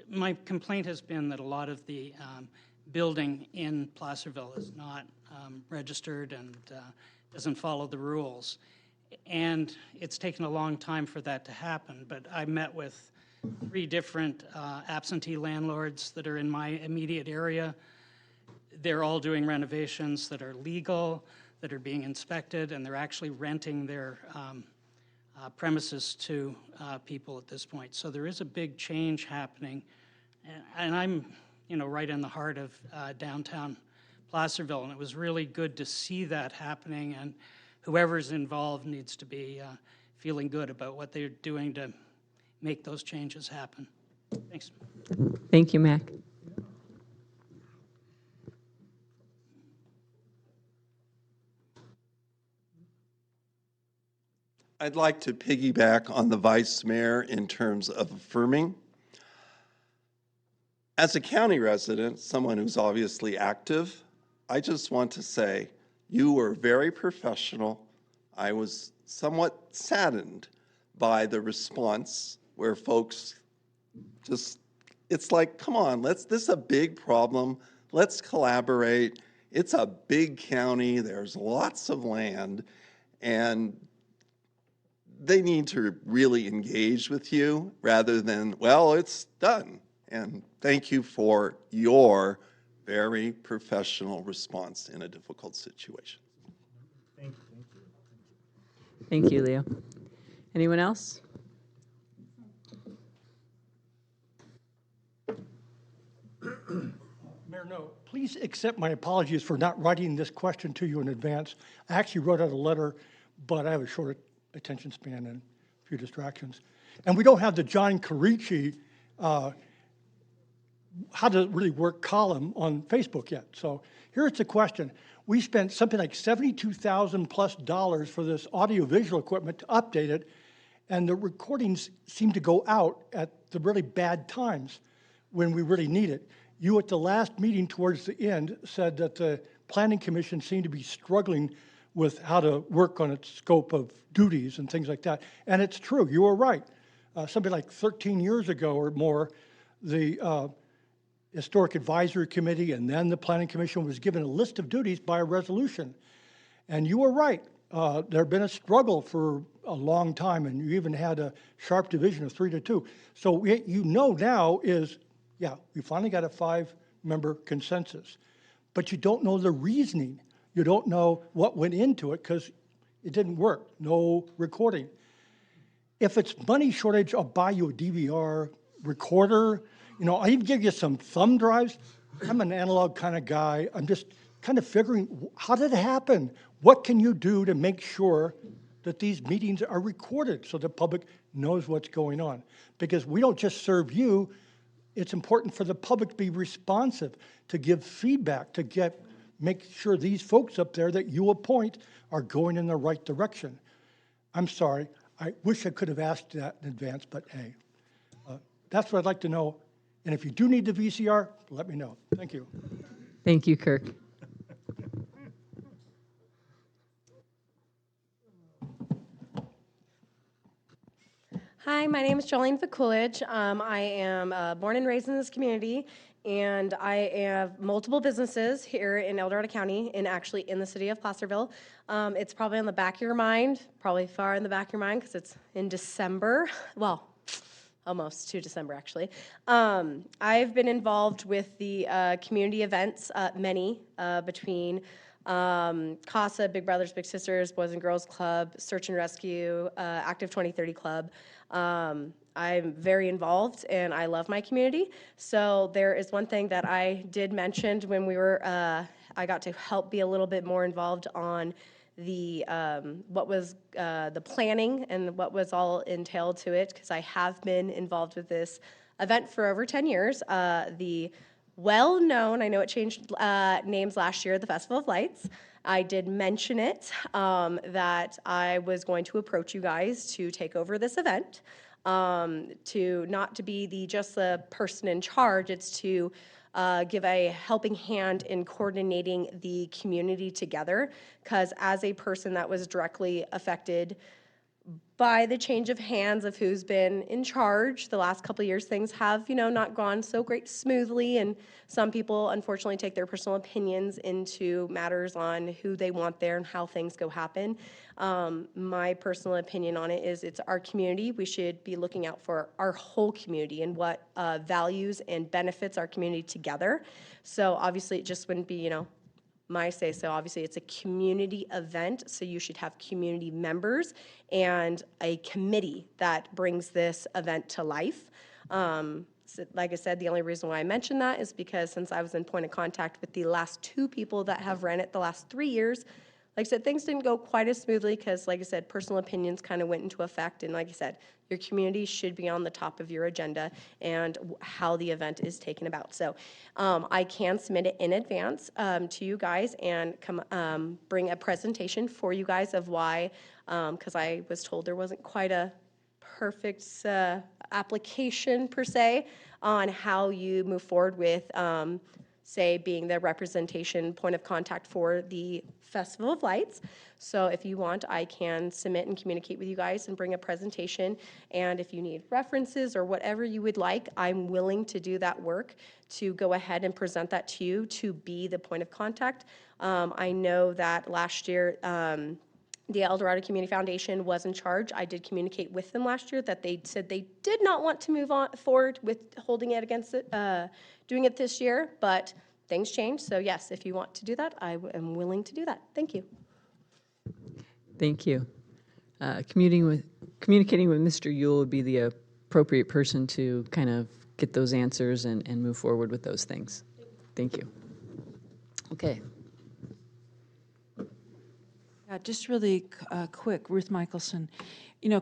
my complaint has been that a lot of the building in Placerville is not registered and doesn't follow the rules. And it's taken a long time for that to happen, but I met with 3 different absentee landlords that are in my immediate area. They're all doing renovations that are legal, that are being inspected, and they're actually renting their premises to people at this point. So there is a big change happening. And I'm, right in the heart of downtown Placerville, and it was really good to see that happening, and whoever's involved needs to be feeling good about what they're doing to make those changes happen. Thanks. Thank you, Mac. I'd like to piggyback on the vice mayor in terms of affirming. As a county resident, someone who's obviously active, I just want to say you were very professional. I was somewhat saddened by the response where folks just, it's like, come on, this is a big problem. Let's collaborate. It's a big county. There's lots of land, and they need to really engage with you rather than, well, it's done. And thank you for your very professional response in a difficult situation. Thank you, Leo. Anyone else? Mayor, no, please accept my apologies for not writing this question to you in advance. I actually wrote out a letter, but I have a short attention span and a few distractions. And we don't have the John Carici how to really work column on Facebook yet. So here's the question. We spent something like $72,000+ for this audiovisual equipment to update it, and the recordings seem to go out at the really bad times when we really need it. You at the last meeting towards the end said that the Planning Commission seemed to be struggling with how to work on its scope of duties and things like that. And it's true, you were right. Something like 13 years ago or more, the Historic Advisory Committee and then the Planning Commission was given a list of duties by a resolution. And you were right. There had been a struggle for a long time, and you even had a sharp division of 3-2. So what you know now is, yeah, we finally got a 5-member consensus, but you don't know the reasoning. You don't know what went into it because it didn't work, no recording. If it's money shortage, I'll buy you a DVR recorder. I'll even give you some thumb drives. I'm an analog kind of guy. I'm just kind of figuring, how did it happen? What can you do to make sure that these meetings are recorded so the public knows what's going on? Because we don't just serve you. It's important for the public to be responsive, to give feedback, to make sure these folks up there that you appoint are going in the right direction. I'm sorry. I wish I could have asked that in advance, but hey, that's what I'd like to know. And if you do need the VCR, let me know. Thank you. Thank you, Kirk. Hi, my name is Jolene Vakulich. I am born and raised in this community, and I have multiple businesses here in El Dorado County and actually in the city of Placerville. It's probably on the back of your mind, probably far in the back of your mind because it's in December. Well, almost to December, actually. I've been involved with the community events, many, between CASA, Big Brothers Big Sisters, Boys and Girls Club, Search and Rescue, Active 2030 Club. I'm very involved and I love my community. So there is one thing that I did mention when we were, I got to help be a little bit more involved on the what was the planning and what was all entailed to it, because I have been involved with this event for over 10 years. The well-known, I know it changed names last year, the Festival of Lights. I did mention it, that I was going to approach you guys to take over this event, to not to be just the person in charge, it's to give a helping hand in coordinating the community together, because as a person that was directly affected by the change of hands of who's been in charge the last couple of years, things have, not gone so great smoothly, and some people unfortunately take their personal opinions into matters on who they want there and how things go happen. My personal opinion on it is it's our community. We should be looking out for our whole community and what values and benefits our community together. So obviously it just wouldn't be, my say so. Obviously, it's a community event, so you should have community members and a committee that brings this event to life. So like I said, the only reason why I mentioned that is because since I was in point of contact with the last 2 people that have ran it the last 3 years, like I said, things didn't go quite as smoothly because, like I said, personal opinions kind of went into effect. And like I said, your community should be on the top of your agenda and how the event is taken about. So I can submit it in advance to you guys and bring a presentation for you guys of why, because I was told there wasn't quite a perfect application per se on how you move forward with say being the representation point of contact for the Festival of Lights. So if you want, I can submit and communicate with you guys and bring a presentation. And if you need references or whatever you would like, I'm willing to do that work to go ahead and present that to you to be the point of contact. I know that last year, the El Dorado Community Foundation was in charge. I did communicate with them last year that they said they did not want to move on forward with holding it against it, doing it this year, but things change. So yes, if you want to do that, I am willing to do that. Thank you. Thank you. Communicating with Mr. Yule would be the appropriate person to kind of get those answers and move forward with those things. Thank you. Okay. Yeah, just really quick, Ruth Michelson.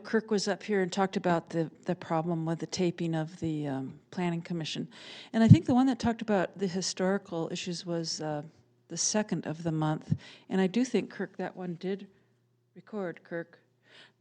Kirk was up here and talked about the problem with the taping of the Planning Commission. And I think the one that talked about the historical issues was the 2nd of the month. And I do think, Kirk, that one did record, Kirk.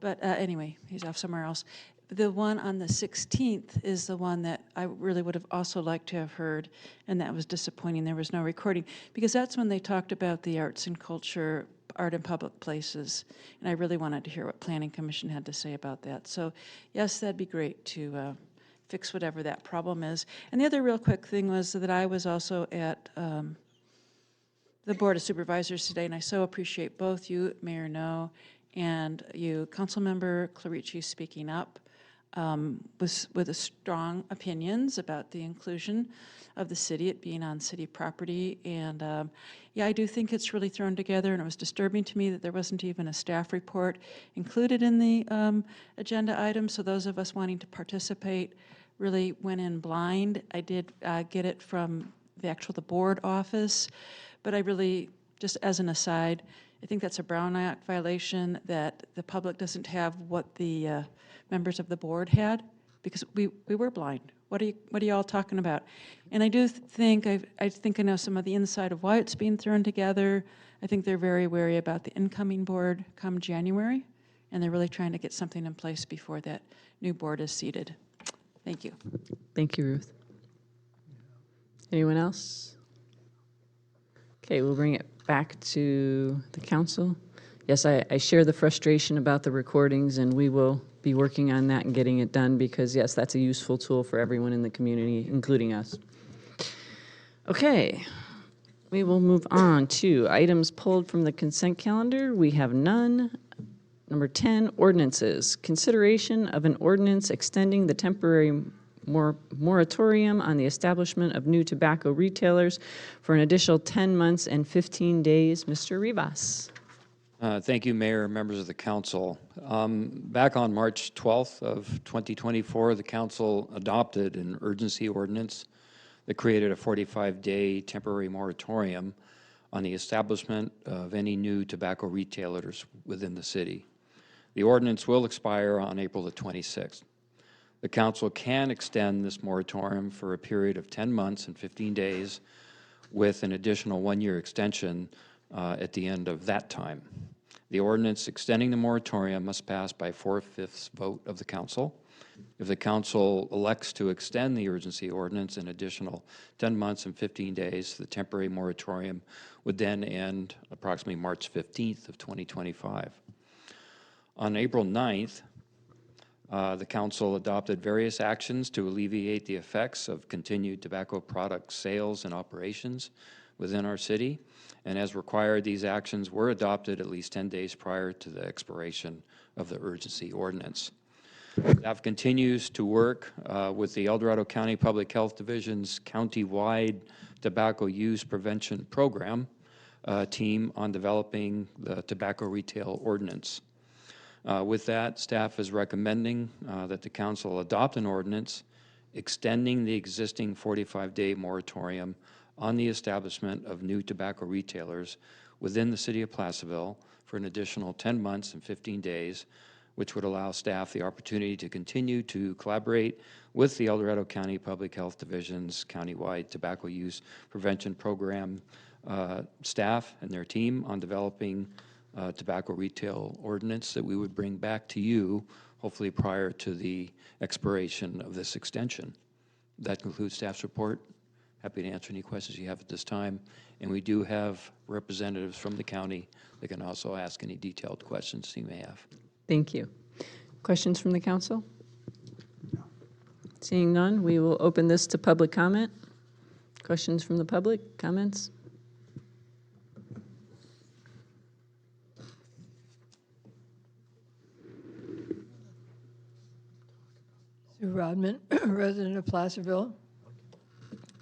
But anyway, he's off somewhere else. The one on the 16th is the one that I really would have also liked to have heard, and that was disappointing. There was no recording, because that's when they talked about the arts and culture, art in public places, and I really wanted to hear what Planning Commission had to say about that. So yes, that'd be great to fix whatever that problem is. And the other real quick thing was that I was also at the Board of Supervisors today, and I so appreciate both you, Mayor No, and you, Councilmember Clarici, speaking up with strong opinions about the inclusion of the city, it being on city property. And yeah, I do think it's really thrown together, and it was disturbing to me that there wasn't even a staff report included in the agenda item. So those of us wanting to participate really went in blind. I did get it from the board office, but I really, just as an aside, I think that's a Brown Act violation that the public doesn't have what the members of the board had, because we were blind. What are you all talking about? And I do think I think I know some of the inside of why it's being thrown together. I think they're very wary about the incoming board come January, and they're really trying to get something in place before that new board is seated. Thank you. Thank you, Ruth. Anyone else? Okay, we'll bring it back to the council. Yes, I share the frustration about the recordings, and we will be working on that and getting it done, because yes, that's a useful tool for everyone in the community, including us. Okay, we will move on to items pulled from the consent calendar. We have none. Number 10, ordinances. Consideration of an ordinance extending the temporary moratorium on the establishment of new tobacco retailers for an additional 10 months and 15 days. Mr. Rivas. Thank you, Mayor, members of the council. Back on March 12th of 2024, the council adopted an urgency ordinance that created a 45-day temporary moratorium on the establishment of any new tobacco retailers within the city. The ordinance will expire on April the 26th. The council can extend this moratorium for a period of 10 months and 15 days with an additional one-year extension at the end of that time. The ordinance extending the moratorium must pass by 4/5 vote of the council. If the council elects to extend the urgency ordinance an additional 10 months and 15 days, the temporary moratorium would then end approximately March 15th of 2025. On April 9th, the council adopted various actions to alleviate the effects of continued tobacco product sales and operations within our city. And as required, these actions were adopted at least 10 days prior to the expiration of the urgency ordinance. Staff continues to work with the El Dorado County Public Health Division's county-wide tobacco use prevention program team on developing the tobacco retail ordinance. With that, staff is recommending that the council adopt an ordinance extending the existing 45-day moratorium on the establishment of new tobacco retailers within the city of Placerville for an additional 10 months and 15 days, which would allow staff the opportunity to continue to collaborate with the El Dorado County Public Health Division's countywide tobacco use prevention program staff and their team on developing tobacco retail ordinance that we would bring back to you, hopefully prior to the expiration of this extension. That concludes staff's report. Happy to answer any questions you have at this time. And we do have representatives from the county that can also ask any detailed questions you may have. Thank you. Questions from the council? Seeing none, we will open this to public comment. Questions from the public? Comments? Sue Rodman, resident of Placerville.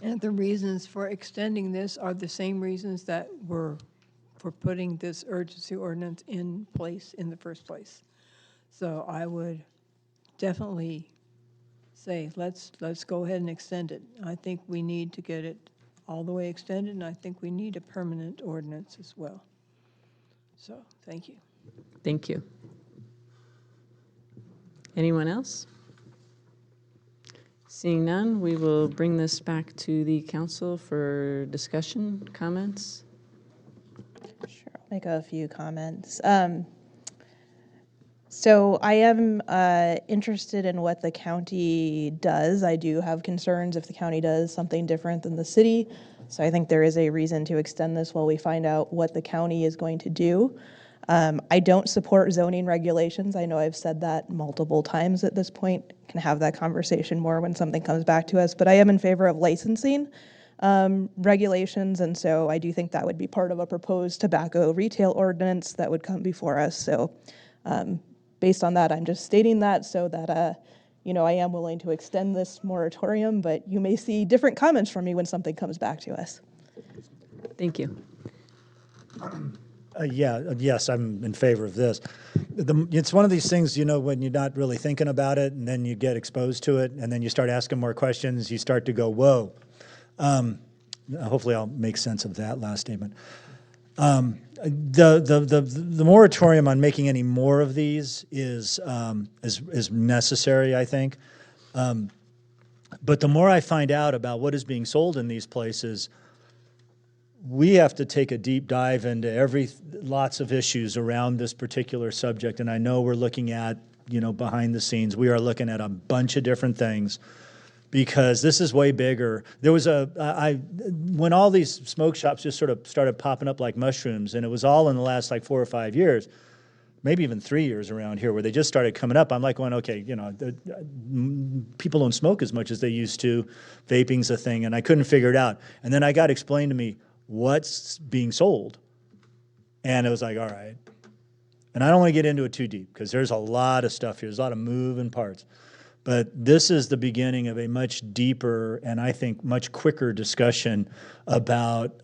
And the reasons for extending this are the same reasons that were for putting this urgency ordinance in place in the first place. So I would definitely say, let's go ahead and extend it. I think we need to get it all the way extended, and I think we need a permanent ordinance as well. So, thank you. Thank you. Anyone else? Seeing none, we will bring this back to the council for discussion, comments. Sure, I'll make a few comments. So I am interested in what the county does. I do have concerns if the county does something different than the city. So I think there is a reason to extend this while we find out what the county is going to do. I don't support zoning regulations. I know I've said that multiple times at this point. Can have that conversation more when something comes back to us. But I am in favor of licensing regulations, and so I do think that would be part of a proposed tobacco retail ordinance that would come before us. So based on that, I'm just stating that so that I am willing to extend this moratorium, but you may see different comments from me when something comes back to us. Thank you. Yes, I'm in favor of this. It's one of these things, when you're not really thinking about it, and then you get exposed to it, and then you start asking more questions, you start to go, whoa. Hopefully I'll make sense of that last statement. The moratorium on making any more of these is necessary, I think. But the more I find out about what is being sold in these places, we have to take a deep dive into lots of issues around this particular subject. And I know we're looking at, behind the scenes, we are looking at a bunch of different things because this is way bigger. There was when all these smoke shops just sort of started popping up like mushrooms, and it was all in the last like 4 or 5 years, maybe even 3 years around here where they just started coming up. I'm like going, okay, people don't smoke as much as they used to. Vaping's a thing, and I couldn't figure it out. And then I got explained to me what's being sold. And it was like, all right. And I don't want to get into it too deep because there's a lot of stuff here. There's a lot of moving parts. But this is the beginning of a much deeper and I think much quicker discussion about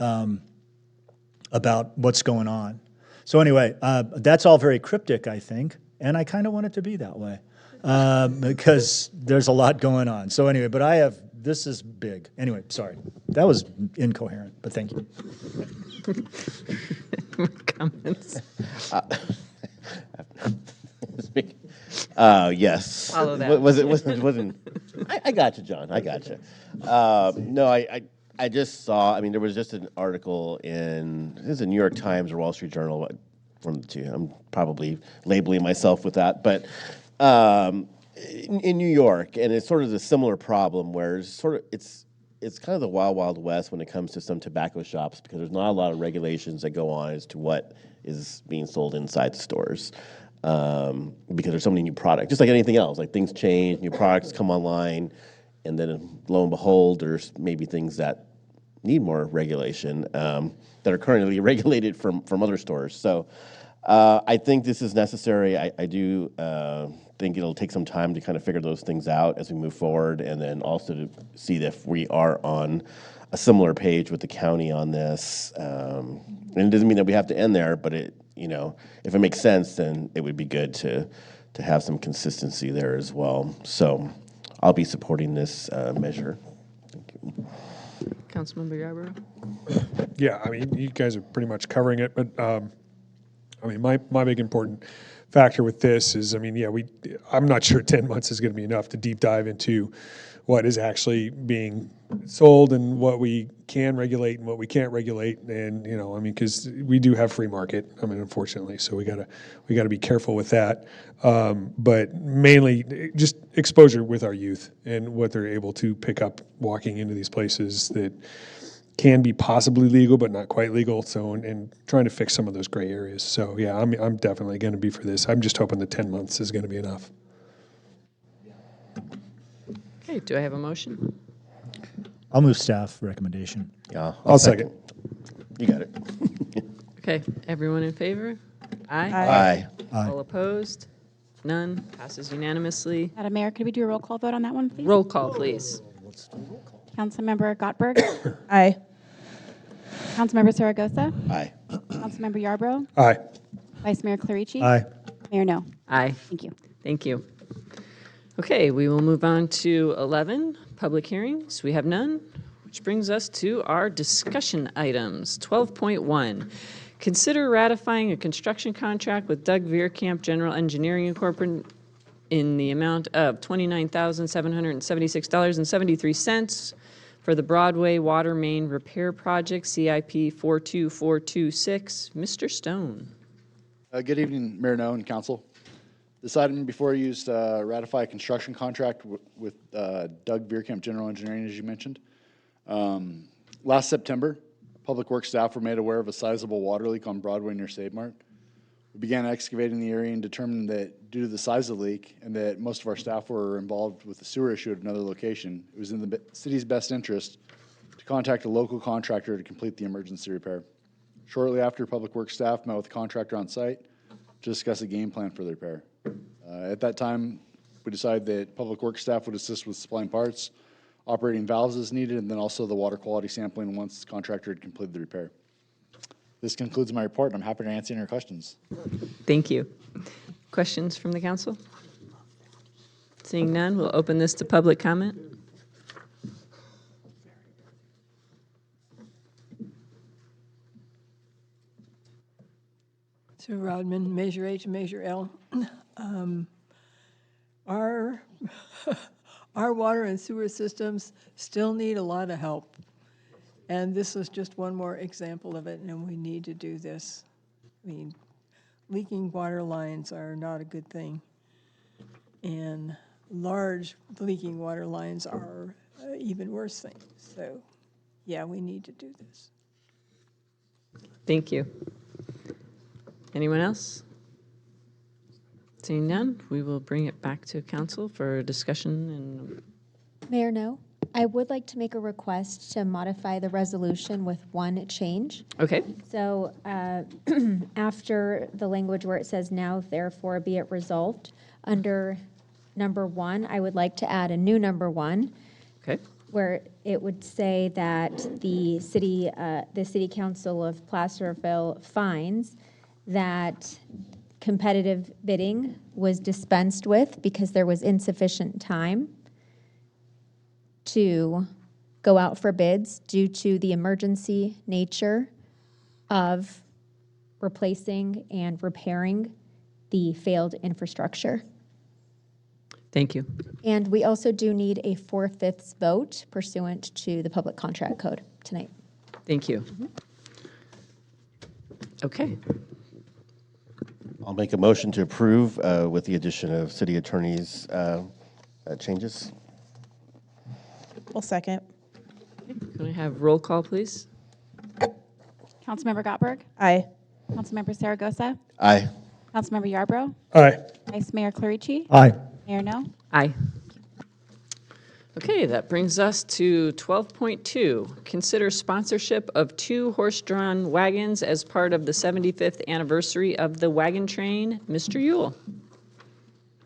what's going on. So anyway, that's all very cryptic, I think, and I kind of want it to be that way because there's a lot going on. So anyway, but this is big. Anyway, sorry. That was incoherent, but thank you. Comments? Yes. Follow that. Wasn't. I got you, John. I got you. No, I just saw. I mean, there was just an article in the New York Times or Wall Street Journal. One of the two. I'm probably labeling myself with that, but in New York, and it's sort of a similar problem where it's kind of the wild, wild west when it comes to some tobacco shops because there's not a lot of regulations that go on as to what is being sold inside the stores. Because there's so many new products, just like anything else. Like things change, new products come online, and then lo and behold, there's maybe things that need more regulation that are currently regulated from other stores. So I think this is necessary. I do think it'll take some time to kind of figure those things out as we move forward, and then also to see if we are on a similar page with the county on this. And it doesn't mean that we have to end there, but if it makes sense, then it would be good to have some consistency there as well. So I'll be supporting this measure. Thank you. Councilmember Yarborough? Yeah, I mean, you guys are pretty much covering it, but I mean, my big important factor with this is, I mean, yeah, I'm not sure 10 months is going to be enough to deep dive into what is actually being sold and what we can regulate and what we can't regulate. And, I mean, because we do have free market, I mean, unfortunately, so we gotta be careful with that. But mainly just exposure with our youth and what they're able to pick up walking into these places that can be possibly legal, but not quite legal. So, and trying to fix some of those gray areas. So yeah, I'm definitely going to be for this. I'm just hoping the 10 months is going to be enough. Okay, do I have a motion? I'll move staff recommendation. Yeah, I'll second. You got it. Okay, everyone in favor? Aye. Aye. All opposed? None. Passes unanimously. Madam Mayor, could we do a roll call vote on that one, please? Roll call, please. Councilmember Gottberg. Aye. Councilmember Zaragoza. Aye. Councilmember Yarbrough. Aye. Vice Mayor Clarici. Aye. Mayor No. Aye. Thank you. Thank you. Okay, we will move on to 11, public hearings. We have none, which brings us to our discussion items. 12.1, consider ratifying a construction contract with Doug Veerkamp General Engineering Incorporated in the amount of $29,776.73 for the Broadway Water Main Repair Project, CIP 42426. Mr. Stone. Good evening, Mayor No and Council. This item before you is to ratify a construction contract with Doug Veerkamp General Engineering, as you mentioned. Last September, Public Works staff were made aware of a sizable water leak on Broadway near Save Mart. We began excavating the area and determined that due to the size of the leak and that most of our staff were involved with the sewer issue at another location, it was in the city's best interest to contact a local contractor to complete the emergency repair. Shortly after, Public Works staff met with the contractor on site to discuss a game plan for the repair. At that time, we decided that Public Works staff would assist with supplying parts, operating valves as needed, and then also the water quality sampling once the contractor had completed the repair. This concludes my report, and I'm happy to answer any questions. Thank you. Questions from the council? Seeing none, we'll open this to public comment. So Rodman, Measure H, Measure L. Our water and sewer systems still need a lot of help. And this is just one more example of it, and we need to do this. I mean, leaking water lines are not a good thing. And large leaking water lines are even worse things. So, yeah, we need to do this. Thank you. Anyone else? Seeing none, we will bring it back to council for discussion and Mayor No. I would like to make a request to modify the resolution with one change. Okay. So after the language where it says now therefore be it resolved, under number 1, I would like to add a new number 1. Okay. Where it would say that the city council of Placerville finds that competitive bidding was dispensed with because there was insufficient time to go out for bids due to the emergency nature of replacing and repairing the failed infrastructure. Thank you. And we also do need a 4/5 vote pursuant to the Public Contract Code tonight. Thank you. Okay. I'll make a motion to approve with the addition of city attorney's changes. Well, second. Can I have roll call, please? Councilmember Gottberg, Aye. Councilmember Zaragoza, Aye. Councilmember Yarbrough, Aye. Vice Mayor Clarici, Aye. Mayor No. Aye. Okay, that brings us to 12.2. Consider sponsorship of 2 horse-drawn wagons as part of the 75th anniversary of the wagon train. Mr. Yule.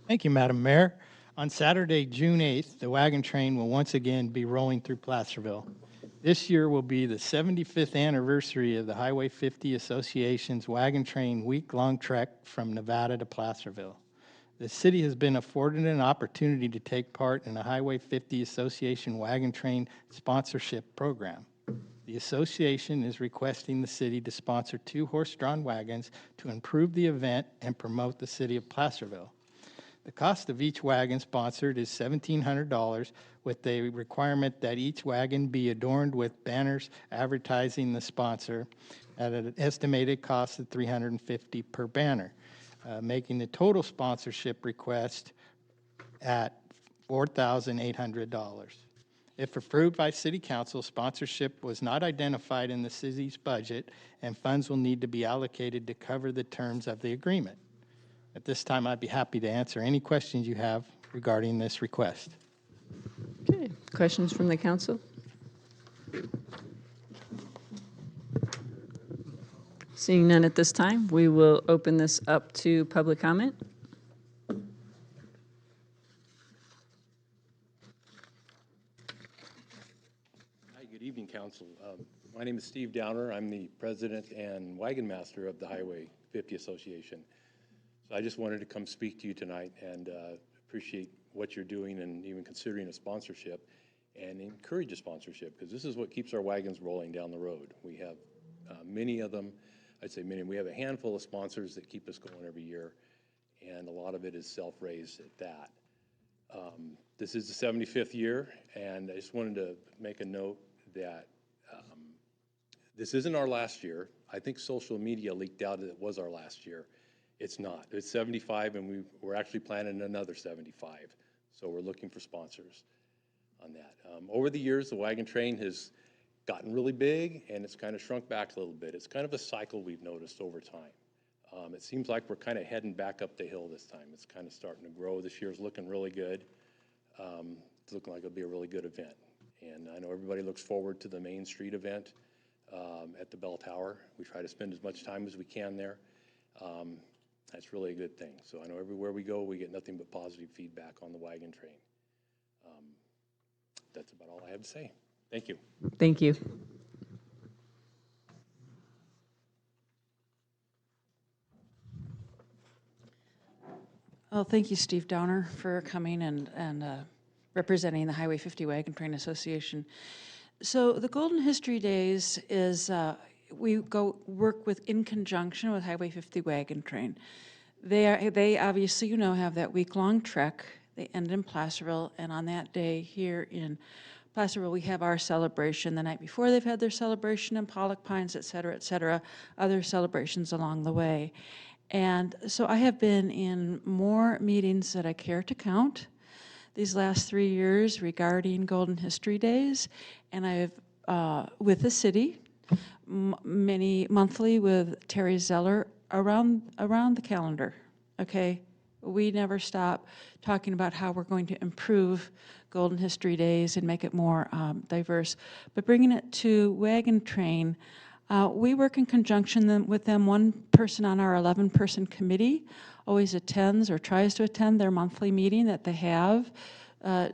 Thank you, Madam Mayor. On Saturday, June 8th, the wagon train will once again be rolling through Placerville. This year will be the 75th anniversary of the Highway 50 Association's wagon train week-long trek from Nevada to Placerville. The city has been afforded an opportunity to take part in the Highway 50 Association wagon train sponsorship program. The association is requesting the city to sponsor 2 horse-drawn wagons to improve the event and promote the city of Placerville. The cost of each wagon sponsored is $1,700, with a requirement that each wagon be adorned with banners advertising the sponsor at an estimated cost of $350 per banner, making the total sponsorship request at $4,800. If approved by City Council, sponsorship was not identified in the city's budget, and funds will need to be allocated to cover the terms of the agreement. At this time, I'd be happy to answer any questions you have regarding this request. Okay, questions from the council? Seeing none at this time, we will open this up to public comment. Hi, good evening, Council. My name is Steve Downer. I'm the president and wagon master of the Highway 50 Association. So I just wanted to come speak to you tonight and appreciate what you're doing and even considering a sponsorship and encourage a sponsorship, because this is what keeps our wagons rolling down the road. We have many of them. I'd say many. We have a handful of sponsors that keep us going every year, and a lot of it is self-raised at that. This is the 75th year, and I just wanted to make a note that this isn't our last year. I think social media leaked out that it was our last year. It's not. It's 75, and we're actually planning another 75. So we're looking for sponsors on that. Over the years, the wagon train has gotten really big, and it's kind of shrunk back a little bit. It's kind of a cycle we've noticed over time. It seems like we're kind of heading back up the hill this time. It's kind of starting to grow. This year's looking really good. It's looking like it'll be a really good event. And I know everybody looks forward to the Main Street event at the Bell Tower. We try to spend as much time as we can there. That's really a good thing. So I know everywhere we go, we get nothing but positive feedback on the wagon train. That's about all I have to say. Thank you. Thank you. Well, thank you, Steve Downer, for coming and representing the Highway 50 Wagon Train Association. So the Golden History Days is, we go work with, in conjunction with Highway 50 Wagon Train. They obviously, you know, have that week-long trek. They end in Placerville, and on that day here in Placerville, we have our celebration. The night before, they've had their celebration in Pollock Pines, et cetera, other celebrations along the way. And so I have been in more meetings that I care to count these last 3 years regarding Golden History Days, and I've, with the city, many monthly with Terry Zeller around the calendar, okay? We never stop talking about how we're going to improve Golden History Days and make it more diverse. But bringing it to Wagon Train, we work in conjunction with them. One person on our 11-person committee always attends or tries to attend their monthly meeting that they have,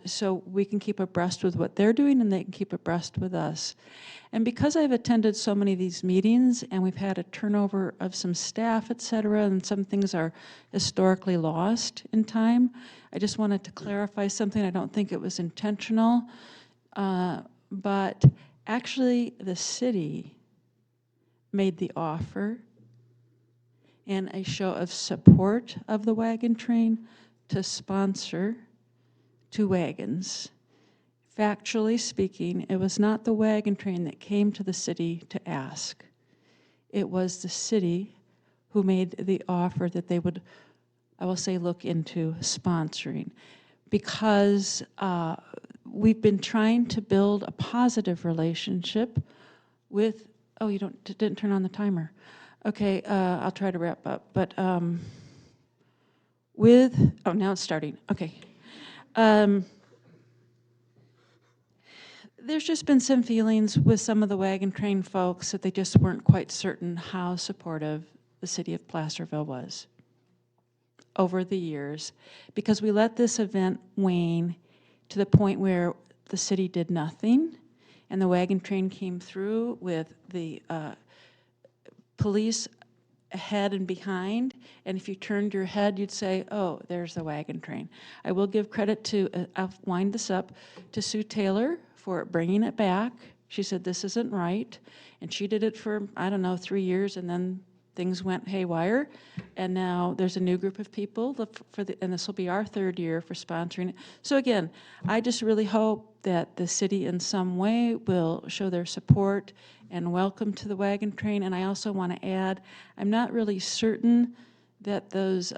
so we can keep abreast with what they're doing and they can keep abreast with us. And because I've attended so many of these meetings and we've had a turnover of some staff, et cetera, and some things are historically lost in time, I just wanted to clarify something. I don't think it was intentional, but actually the city made the offer and a show of support of the wagon train to sponsor 2 wagons. Factually speaking, it was not the wagon train that came to the city to ask. It was the city who made the offer that they would, I will say, look into sponsoring. Because we've been trying to build a positive relationship with, oh, you didn't turn on the timer. Okay, I'll try to wrap up. But oh, now it's starting. Okay. There's just been some feelings with some of the wagon train folks that they just weren't quite certain how supportive the city of Placerville was over the years, because we let this event wane to the point where the city did nothing, and the wagon train came through with the police ahead and behind, and if you turned your head, you'd say, oh, there's the wagon train. I will give credit to, I'll wind this up, to Sue Taylor for bringing it back. She said, this isn't right, and she did it for, I don't know, 3 years, and then things went haywire, and now there's a new group of people, and this will be our 3rd year for sponsoring it. So again, I just really hope that the city in some way will show their support and welcome to the wagon train. And I also want to add, I'm not really certain that those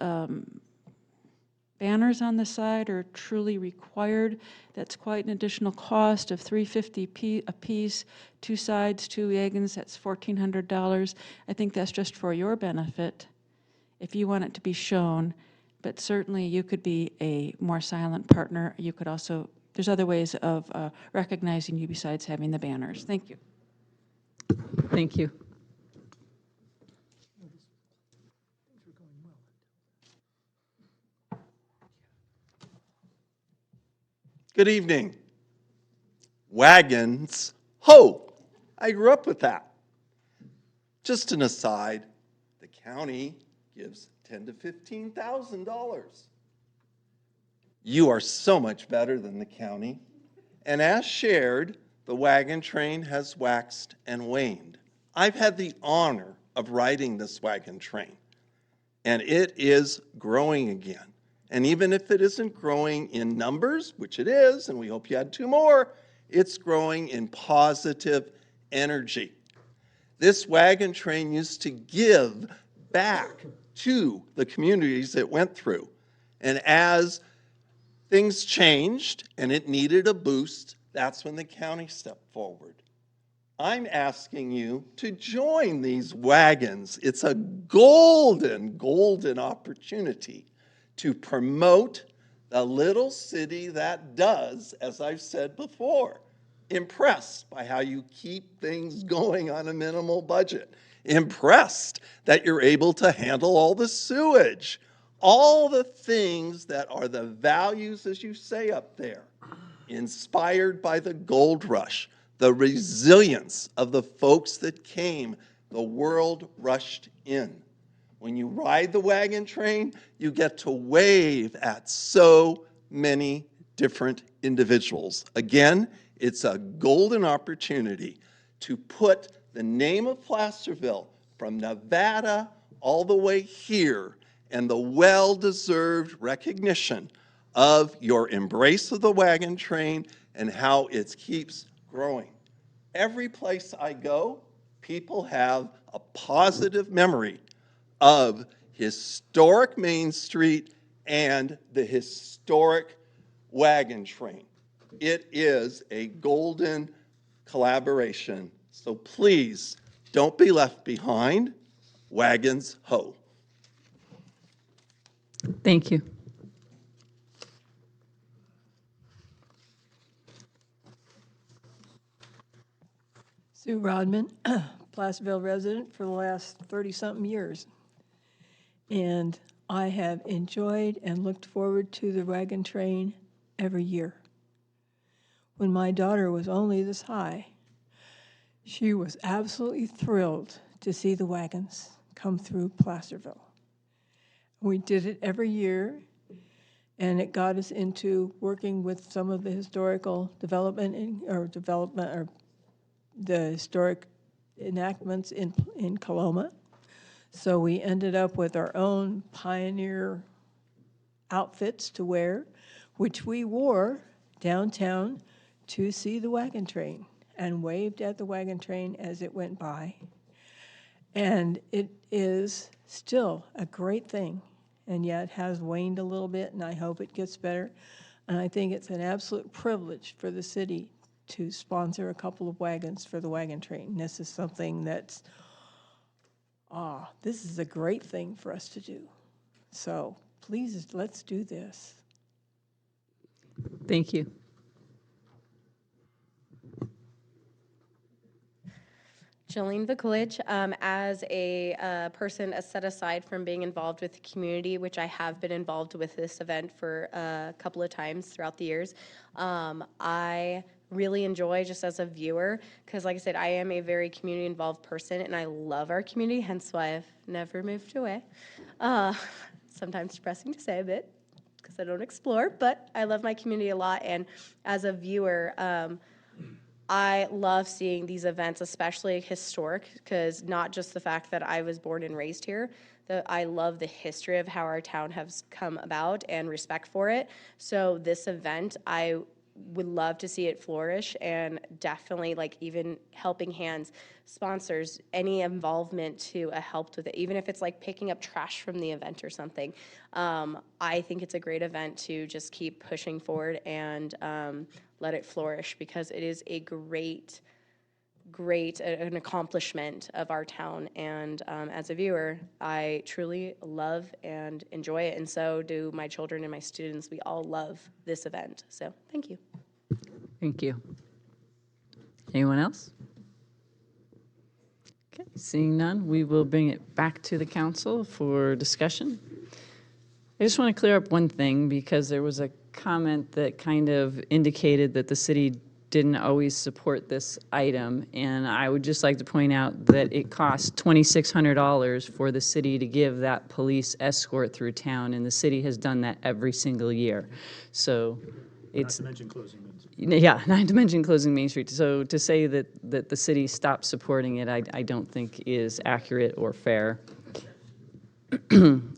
banners on the side are truly required. That's quite an additional cost of $350 a piece, 2 sides, 2 wagons, that's $1,400. I think that's just for your benefit if you want it to be shown, but certainly you could be a more silent partner. You could also, there's other ways of recognizing you besides having the banners. Thank you. Thank you. Good evening. Wagons, ho! I grew up with that. Just an aside, the county gives $10,000 to $15,000. You are so much better than the county. And as shared, the wagon train has waxed and waned. I've had the honor of riding this wagon train, and it is growing again. And even if it isn't growing in numbers, which it is, and we hope you had 2 more, it's growing in positive energy. This wagon train used to give back to the communities it went through. And as things changed and it needed a boost, that's when the county stepped forward. I'm asking you to join these wagons. It's a golden, golden opportunity to promote the little city that does, as I've said before, impressed by how you keep things going on a minimal budget, impressed that you're able to handle all the sewage, all the things that are the values, as you say up there, inspired by the gold rush, the resilience of the folks that came, the world rushed in. When you ride the wagon train, you get to wave at so many different individuals. Again, it's a golden opportunity to put the name of Placerville from Nevada all the way here, and the well-deserved recognition of your embrace of the wagon train and how it keeps growing. Every place I go, people have a positive memory of historic Main Street and the historic wagon train. It is a golden collaboration. So please don't be left behind. Wagons ho. Thank you. Sue Rodman, Placerville resident for the last 30-something years. And I have enjoyed and looked forward to the wagon train every year. When my daughter was only this high, she was absolutely thrilled to see the wagons come through Placerville. We did it every year, and it got us into working with some of the historical development or the historic enactments in Coloma. So we ended up with our own pioneer outfits to wear, which we wore downtown to see the wagon train and waved at the wagon train as it went by. And it is still a great thing, and yet has waned a little bit, and I hope it gets better. And I think it's an absolute privilege for the city to sponsor a couple of wagons for the wagon train. This is something that's, this is a great thing for us to do. So please, let's do this. Thank you. Jolene Vikulich, as a person set aside from being involved with the community, which I have been involved with this event for a couple of times throughout the years, I really enjoy just as a viewer, because like I said, I am a very community involved person and I love our community, hence why I've never moved away. Sometimes depressing to say a bit, because I don't explore, but I love my community a lot, and as a viewer, I love seeing these events, especially historic, because not just the fact that I was born and raised here, I love the history of how our town has come about and respect for it. So this event, I would love to see it flourish, and definitely like even helping hands, sponsors, any involvement to help with it, even if it's like picking up trash from the event or something. I think it's a great event to just keep pushing forward and let it flourish, because it is a great an accomplishment of our town, and as a viewer, I truly love and enjoy it, and so do my children and my students. We all love this event, so thank you. Thank you. Anyone else? Okay, seeing none, we will bring it back to the council for discussion. I just want to clear up one thing, because there was a comment that kind of indicated that the city didn't always support this item, and I would just like to point out that it costs $2,600 for the city to give that police escort through town, and the city has done that every single year. So it's Not to mention closing Main Street. Yeah, not to mention closing Main Street. So to say that the city stopped supporting it, I don't think is accurate or fair.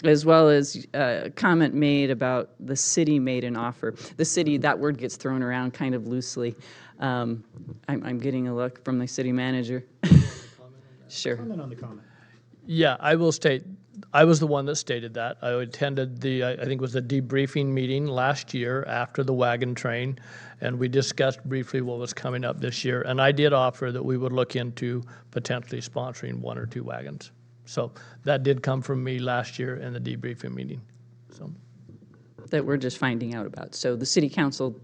As well as a comment made about the city made an offer. The city, that word gets thrown around kind of loosely. I'm getting a look from the city manager. Sure. Comment on the comment. Yeah, I will state, I was the one that stated that. I attended I think it was the debriefing meeting last year after the wagon train, and we discussed briefly what was coming up this year. And I did offer that we would look into potentially sponsoring 1 or 2 wagons. So that did come from me last year in the debriefing meeting. So That we're just finding out about. So the city council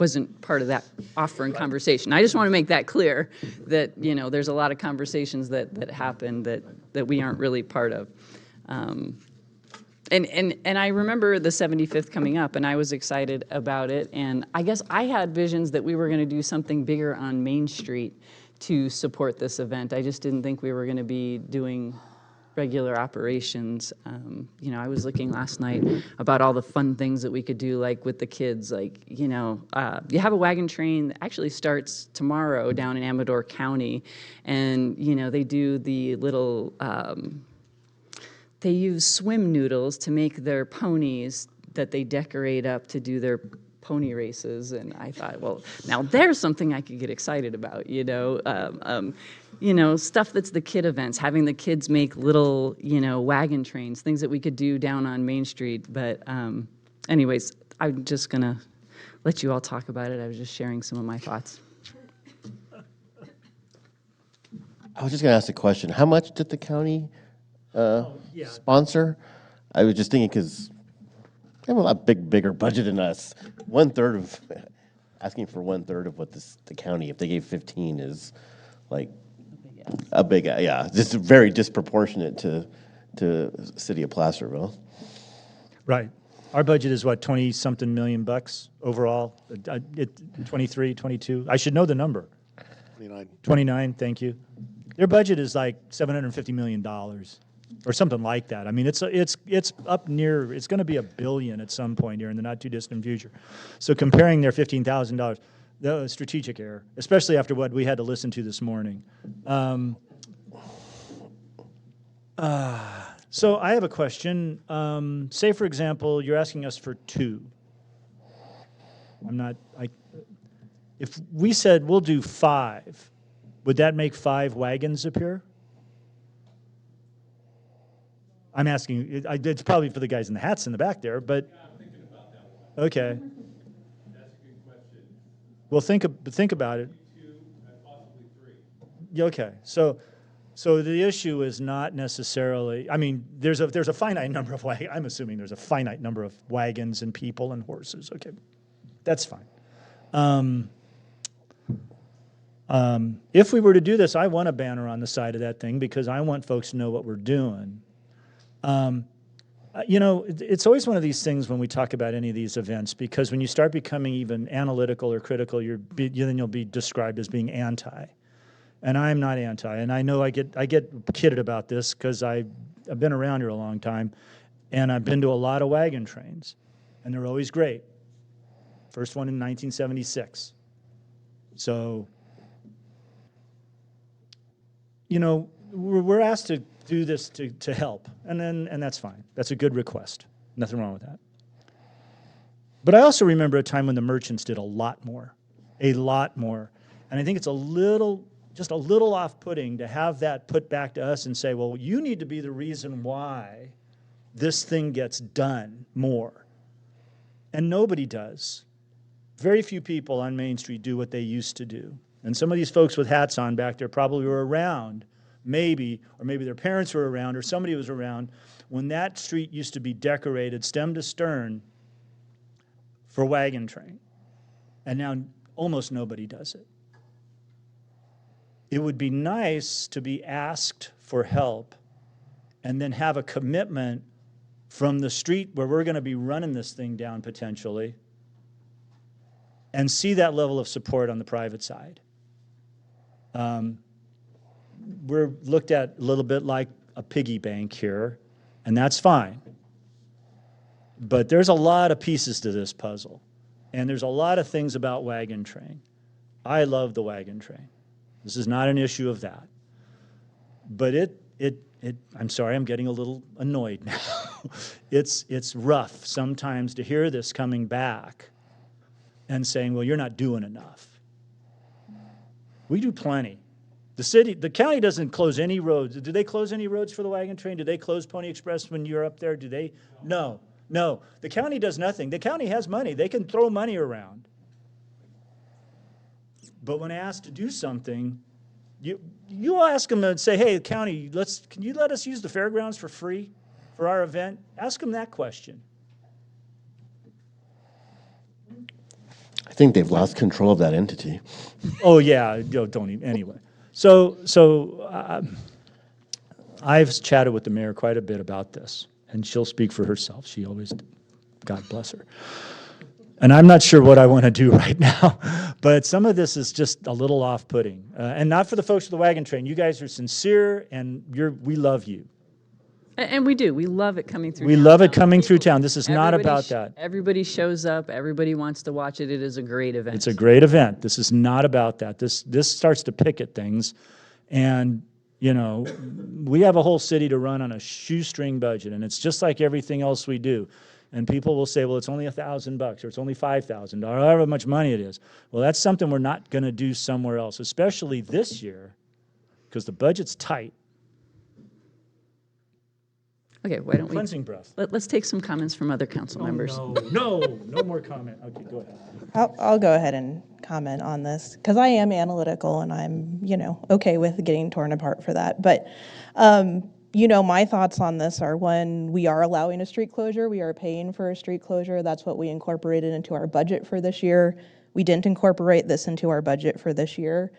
wasn't part of that offer and conversation. I just want to make that clear, that, you know, there's a lot of conversations that happen that we aren't really part of. And I remember the 75th coming up, and I was excited about it. And I guess I had visions that we were going to do something bigger on Main Street to support this event. I just didn't think we were going to be doing regular operations. You know, I was looking last night about all the fun things that we could do, like with the kids. Like, you know, you have a wagon train that actually starts tomorrow down in Amador County, and, you know, they do the little, they use swim noodles to make their ponies that they decorate up to do their pony races. And I thought, well, now there's something I could get excited about, you know, stuff that's the kid events, having the kids make little, you know, wagon trains, things that we could do down on Main Street. But anyways, I'm just gonna let you all talk about it. I was just sharing some of my thoughts. I was just going to ask a question. How much did the county sponsor? I was just thinking, because they have a lot bigger budget than us. Asking for 1/3 of what the county, if they gave 15, is like a big, yeah, just very disproportionate to city of Placerville. Right. Our budget is what, 20-something million bucks overall? 23, 22? I should know the number. 29. 29, thank you. Their budget is like $750 million or something like that. I mean, it's up near, it's going to be $1 billion at some point here in the not too distant future. So comparing their $15,000, that was strategic error, especially after what we had to listen to this morning. So I have a question. Say, for example, you're asking us for 2. If we said we'll do 5, would that make 5 wagons appear? I'm asking, it's probably for the guys in the hats in the back there, but. Yeah, I'm thinking about that one. Okay. That's a good question. Well, think about it. 2 and possibly 3. Yeah, okay. So the issue is not necessarily, I mean, there's a finite number of wagons. I'm assuming there's a finite number of wagons and people and horses. Okay, that's fine. If we were to do this, I want a banner on the side of that thing because I want folks to know what we're doing. You know, it's always one of these things when we talk about any of these events, because when you start becoming even analytical or critical, then you'll be described as being anti. And I'm not anti, and I know I get kidded about this because I've been around here a long time, and I've been to a lot of wagon trains, and they're always great. First one in 1976. So, you know, we're asked to do this to help, and that's fine. That's a good request. Nothing wrong with that. But I also remember a time when the merchants did a lot more, and I think it's just a little off-putting to have that put back to us and say, well, you need to be the reason why this thing gets done more. And nobody does. Very few people on Main Street do what they used to do. And some of these folks with hats on back there probably were around, maybe their parents were around or somebody was around when that street used to be decorated stem to stern for wagon train. And now almost nobody does it. It would be nice to be asked for help and then have a commitment from the street where we're going to be running this thing down potentially and see that level of support on the private side. We're looked at a little bit like a piggy bank here, and that's fine. But there's a lot of pieces to this puzzle, and there's a lot of things about wagon train. I love the wagon train. This is not an issue of that. But I'm sorry, I'm getting a little annoyed now. It's rough sometimes to hear this coming back and saying, well, you're not doing enough. We do plenty. The county doesn't close any roads. Do they close any roads for the wagon train? Do they close Pony Express when you're up there? Do they? No. The county does nothing. The county has money. They can throw money around. But when asked to do something, you ask them and say, hey, county, can you let us use the fairgrounds for free for our event? Ask them that question. I think they've lost control of that entity. Oh, yeah, don't even, anyway. So I've chatted with the mayor quite a bit about this, and she'll speak for herself. She always, God bless her. And I'm not sure what I want to do right now, but some of this is just a little off-putting. And not for the folks with the wagon train. You guys are sincere, and we love you. And we do. We love it coming through. We love it coming through town. This is not about that. Everybody shows up. Everybody wants to watch it. It is a great event. It's a great event. This is not about that. This starts to pick at things. And, you know, we have a whole city to run on a shoestring budget, and it's just like everything else we do. And people will say, well, it's only $1,000 or it's only $5,000 or however much money it is. Well, that's something we're not going to do somewhere else, especially this year, because the budget's tight. Okay, why don't we? Cleansing breath. Let's take some comments from other council members. No more comment. Okay, go ahead. I'll go ahead and comment on this because I am analytical and I'm, okay with getting torn apart for that. But, my thoughts on this are when we are allowing a street closure, we are paying for a street closure. That's what we incorporated into our budget for this year. We didn't incorporate this into our budget for this year.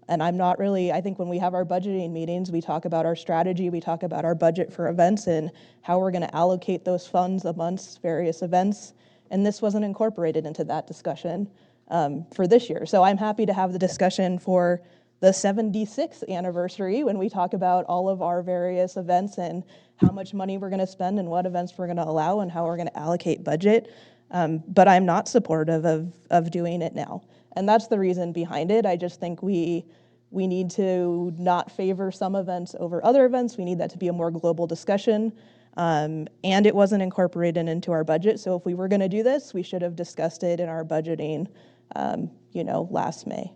And I'm not really, I think when we have our budgeting meetings, we talk about our strategy, we talk about our budget for events and how we're going to allocate those funds amongst various events. And this wasn't incorporated into that discussion for this year. So I'm happy to have the discussion for the 76th anniversary when we talk about all of our various events and how much money we're going to spend and what events we're going to allow and how we're going to allocate budget. But I'm not supportive of doing it now. And that's the reason behind it. I just think we need to not favor some events over other events. We need that to be a more global discussion. And it wasn't incorporated into our budget. So if we were going to do this, we should have discussed it in our budgeting, last May.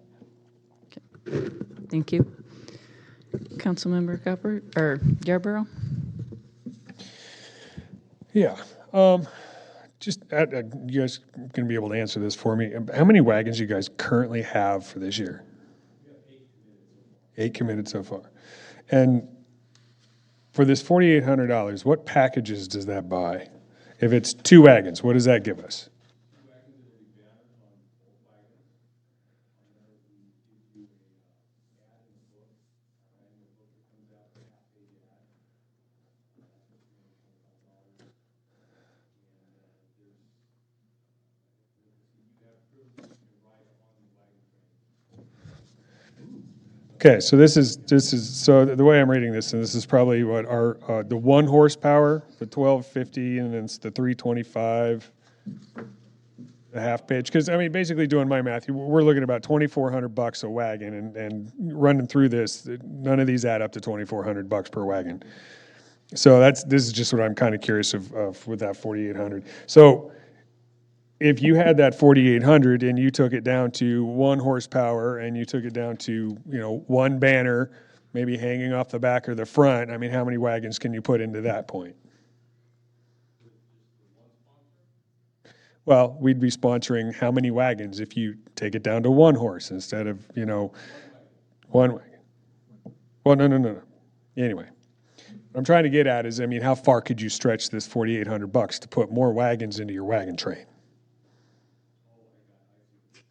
Thank you. Councilmember Gopper, or Yarborough? Yeah. Just, you guys going to be able to answer this for me. How many wagons you guys currently have for this year? 8 committed so far. And for this $4,800, what packages does that buy? If it's 2 wagons, what does that give us? Okay, so this is so the way I'm reading this, and this is probably what our the 1 horsepower, the 1250, and then it's the 325, the half pitch. Because I mean, basically doing my math, we're looking at about $2,400 a wagon, and running through this, none of these add up to $2,400 per wagon. So this is just what I'm kind of curious of with that 4,800. So if you had that 4,800 and you took it down to 1 horsepower and you took it down to, 1 banner, maybe hanging off the back or the front, I mean, how many wagons can you put into that point? Well, we'd be sponsoring how many wagons if you take it down to 1 horse instead of, 1 wagon? Well, no. Anyway, what I'm trying to get at is, I mean, how far could you stretch this $4,800 to put more wagons into your wagon train?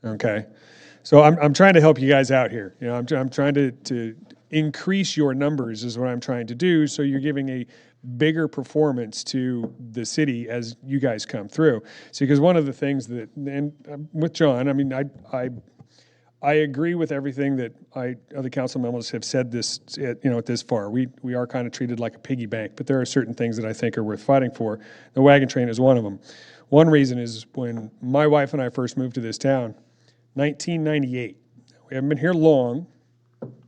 Okay, so I'm trying to help you guys out here. I'm trying to increase your numbers is what I'm trying to do. So you're giving a bigger performance to the city as you guys come through. See, because one of the things that, and with John, I mean, I agree with everything that other council members have said this, at this far. We are kind of treated like a piggy bank, but there are certain things that I think are worth fighting for. The wagon train is one of them. One reason is when my wife and I first moved to this town, 1998. We haven't been here long,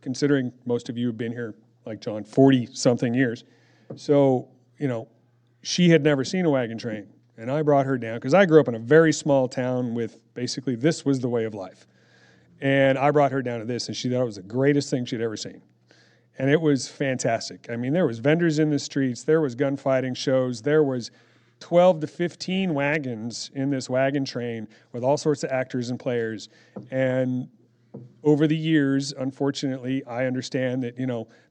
considering most of you have been here, like John, 40-something years. So, she had never seen a wagon train, and I brought her down, because I grew up in a very small town with basically this was the way of life. And I brought her down to this, and she thought it was the greatest thing she'd ever seen. And it was fantastic. I mean, there was vendors in the streets, there was gunfighting shows, there was 12 to 15 wagons in this wagon train with all sorts of actors and players. And over the years, unfortunately, I understand that,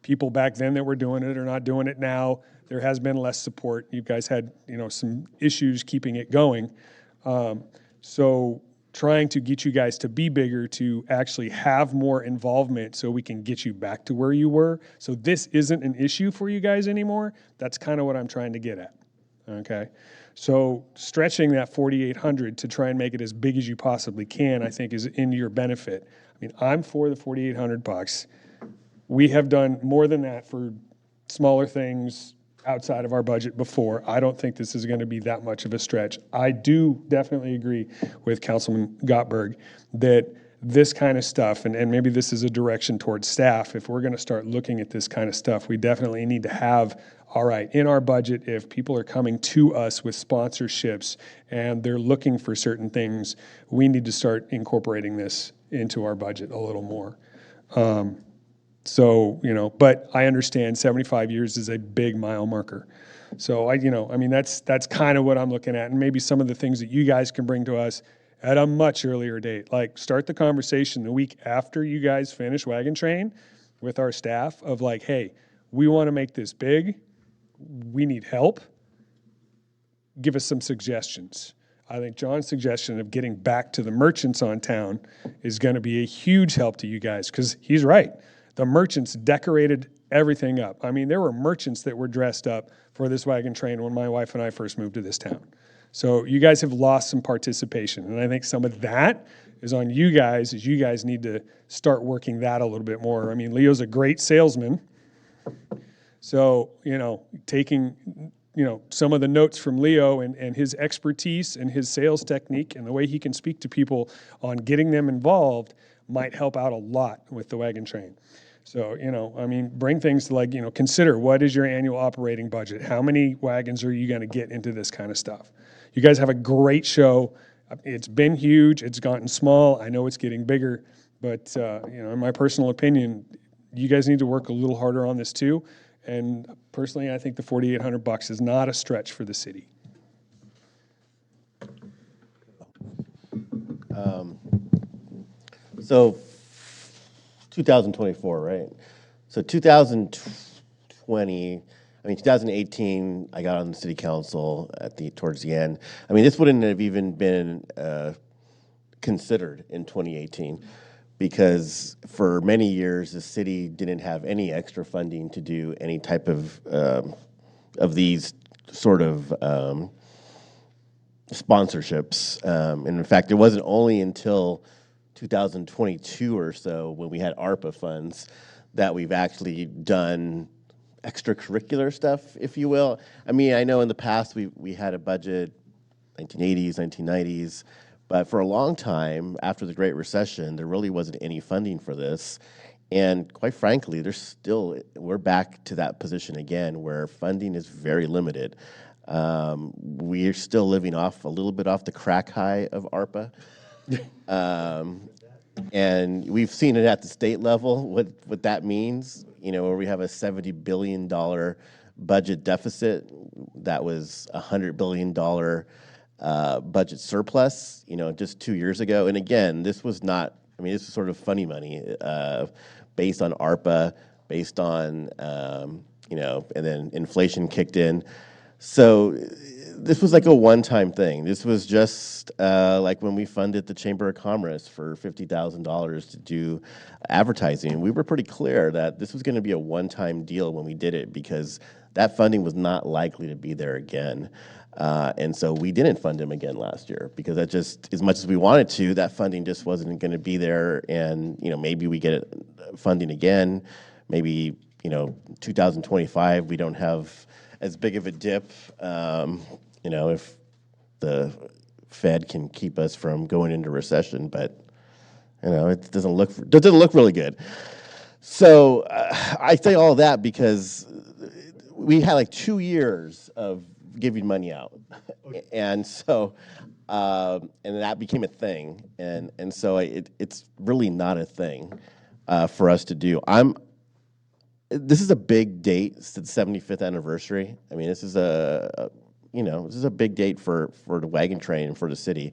people back then that were doing it are not doing it now. There has been less support. You guys had, some issues keeping it going. So trying to get you guys to be bigger, to actually have more involvement so we can get you back to where you were. So this isn't an issue for you guys anymore. That's kind of what I'm trying to get at. Okay, so stretching that 4,800 to try and make it as big as you possibly can, I think, is in your benefit. I mean, I'm for the $4,800. We have done more than that for smaller things outside of our budget before. I don't think this is going to be that much of a stretch. I do definitely agree with Councilman Gottberg that this kind of stuff, and maybe this is a direction towards staff, if we're going to start looking at this kind of stuff, we definitely need to have, all right, in our budget, if people are coming to us with sponsorships and they're looking for certain things, we need to start incorporating this into our budget a little more. But I understand 75 years is a big mile marker. So that's kind of what I'm looking at, and maybe some of the things that you guys can bring to us at a much earlier date. Like, start the conversation the week after you guys finish Wagon Train with our staff of like, hey, we want to make this big. We need help. Give us some suggestions. I think John's suggestion of getting back to the merchants on town is going to be a huge help to you guys, because he's right. The merchants decorated everything up. I mean, there were merchants that were dressed up for this wagon train when my wife and I first moved to this town. So you guys have lost some participation, and I think some of that is on you guys, as you guys need to start working that a little bit more. I mean, Leo's a great salesman. So, taking, some of the notes from Leo and his expertise and his sales technique and the way he can speak to people on getting them involved might help out a lot with the wagon train. So, bring things to consider what is your annual operating budget? How many wagons are you going to get into this kind of stuff? You guys have a great show. It's been huge. It's gotten small. I know it's getting bigger, but, in my personal opinion, you guys need to work a little harder on this too. And personally, I think the $4,800 is not a stretch for the city. So 2024, right? So 2018, I got on the city council towards the end. I mean, this wouldn't have even been considered in 2018. Because for many years, the city didn't have any extra funding to do any type of these sort of sponsorships. And in fact, it wasn't only until 2022 or so, when we had ARPA funds, that we've actually done extracurricular stuff, if you will. I mean, I know in the past we had a budget, 1980s, 1990s, but for a long time, after the Great Recession, there really wasn't any funding for this. And quite frankly, we're back to that position again, where funding is very limited. We're still living a little bit off the crack high of ARPA. And we've seen it at the state level, what that means, where we have a $70 billion budget deficit that was $100 billion budget surplus, just 2 years ago. And again, this was sort of funny money based on ARPA, based on, and then inflation kicked in. So this was like a one-time thing. This was just like when we funded the Chamber of Commerce for $50,000 to do advertising. We were pretty clear that this was going to be a one-time deal when we did it, because that funding was not likely to be there again. And so we didn't fund him again last year, because that just, as much as we wanted to, that funding just wasn't going to be there. And, maybe we get funding again. Maybe, 2025, we don't have as big of a dip, if the Fed can keep us from going into recession. But, it doesn't look really good. So I say all that because we had like 2 years of giving money out. And so, and that became a thing. And so it's really not a thing for us to do. This is a big date. It's the 75th anniversary. I mean, this is a big date for the wagon train and for the city.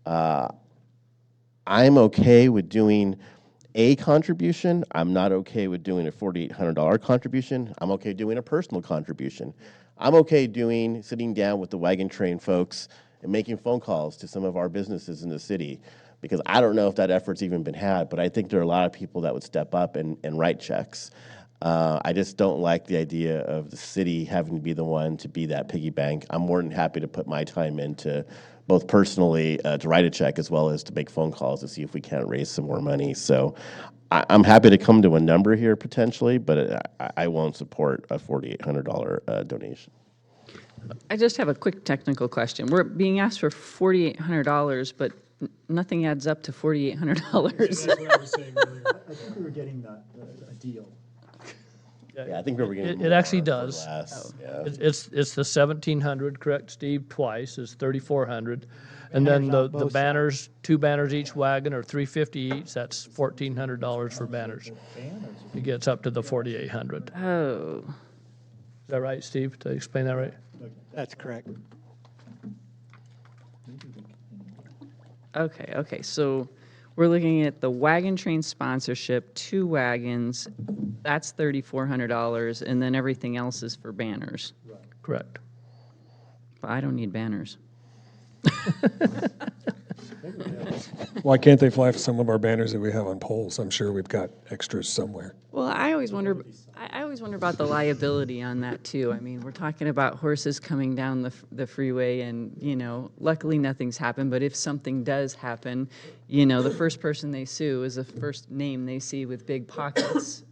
I'm okay with doing a contribution. I'm not okay with doing a $4,800 contribution. I'm okay doing a personal contribution. I'm okay sitting down with the wagon train folks and making phone calls to some of our businesses in the city, because I don't know if that effort's even been had, but I think there are a lot of people that would step up and write checks. I just don't like the idea of the city having to be the one to be that piggy bank. I'm more than happy to put my time into both personally to write a check, as well as to make phone calls to see if we can't raise some more money. So I'm happy to come to a number here potentially, but I won't support a $4,800 donation. I just have a quick technical question. We're being asked for $4,800, but nothing adds up to $4,800. That's what I was saying earlier. I think we were getting a deal. Yeah, I think we were getting It actually does. Yeah. It's the 1,700, correct, Steve? Twice is 3,400, and then the banners, 2 banners each wagon, or $350 each. That's $1,400 for banners. It gets up to the 4,800. Oh. Is that right, Steve? Did I explain that right? That's correct. Okay. So we're looking at the wagon train sponsorship, 2 wagons. That's $3,400, and then everything else is for banners. Correct. Well, I don't need banners. Why can't they fly some of our banners that we have on poles? I'm sure we've got extras somewhere. Well, I always wonder about the liability on that too. I mean, we're talking about horses coming down the freeway and, luckily nothing's happened, but if something does happen, the first person they sue is the first name they see with big pockets.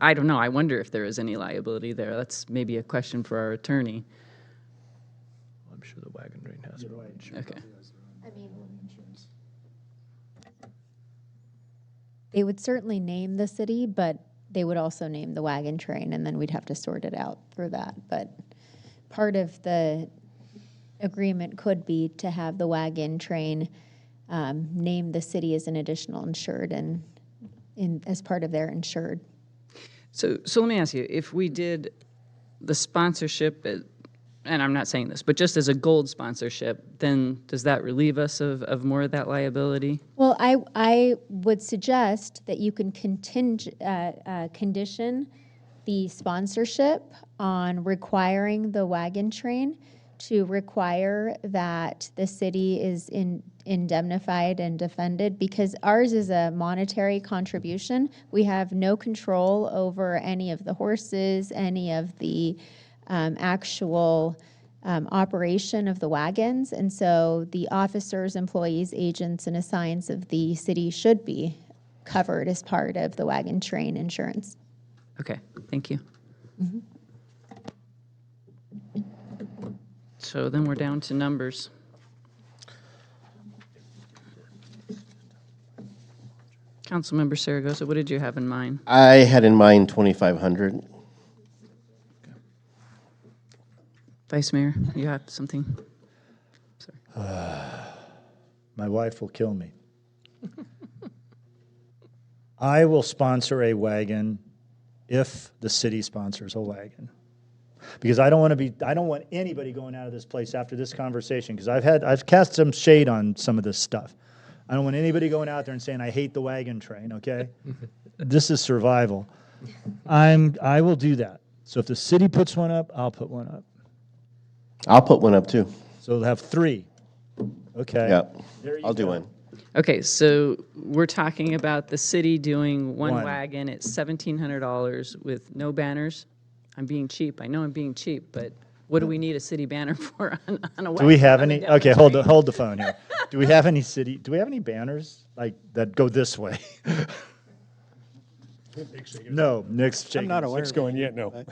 I don't know. I wonder if there is any liability there. That's maybe a question for our attorney. I'm sure the wagon train has it. Okay. They would certainly name the city, but they would also name the wagon train, and then we'd have to sort it out through that. But part of the agreement could be to have the wagon train name the city as an additional insured and as part of their insured. So let me ask you, if we did the sponsorship, and I'm not saying this, but just as a gold sponsorship, then does that relieve us of more of that liability? Well, I would suggest that you can condition the sponsorship on requiring the wagon train to require that the city is indemnified and defended, because ours is a monetary contribution. We have no control over any of the horses, any of the actual operation of the wagons, and so the officers, employees, agents, and assigns of the city should be covered as part of the wagon train insurance. Okay, thank you. Mm-hmm. So then we're down to numbers. Councilmember Saragosa, what did you have in mind? I had in mind 2,500. Vice Mayor, you have something? My wife will kill me. I will sponsor a wagon if the city sponsors a wagon. Because I don't want anybody going out of this place after this conversation, because I've cast some shade on some of this stuff. I don't want anybody going out there and saying, I hate the wagon train, okay? This is survival. I will do that. So if the city puts one up, I'll put one up. I'll put one up too. So they'll have 3. Okay. Yeah, There you I'll do go. one. Okay, so we're talking about the city doing one One. wagon at $1,700 with no banners. I'm being cheap. I know I'm being cheap, but what do we need a city banner for on a wagon? Do we have coming any? down Okay, the hold street? the phone here. Do we have any banners like that go this way? No, Nick's shaking. I'm not aware. Nick's going, yeah, no.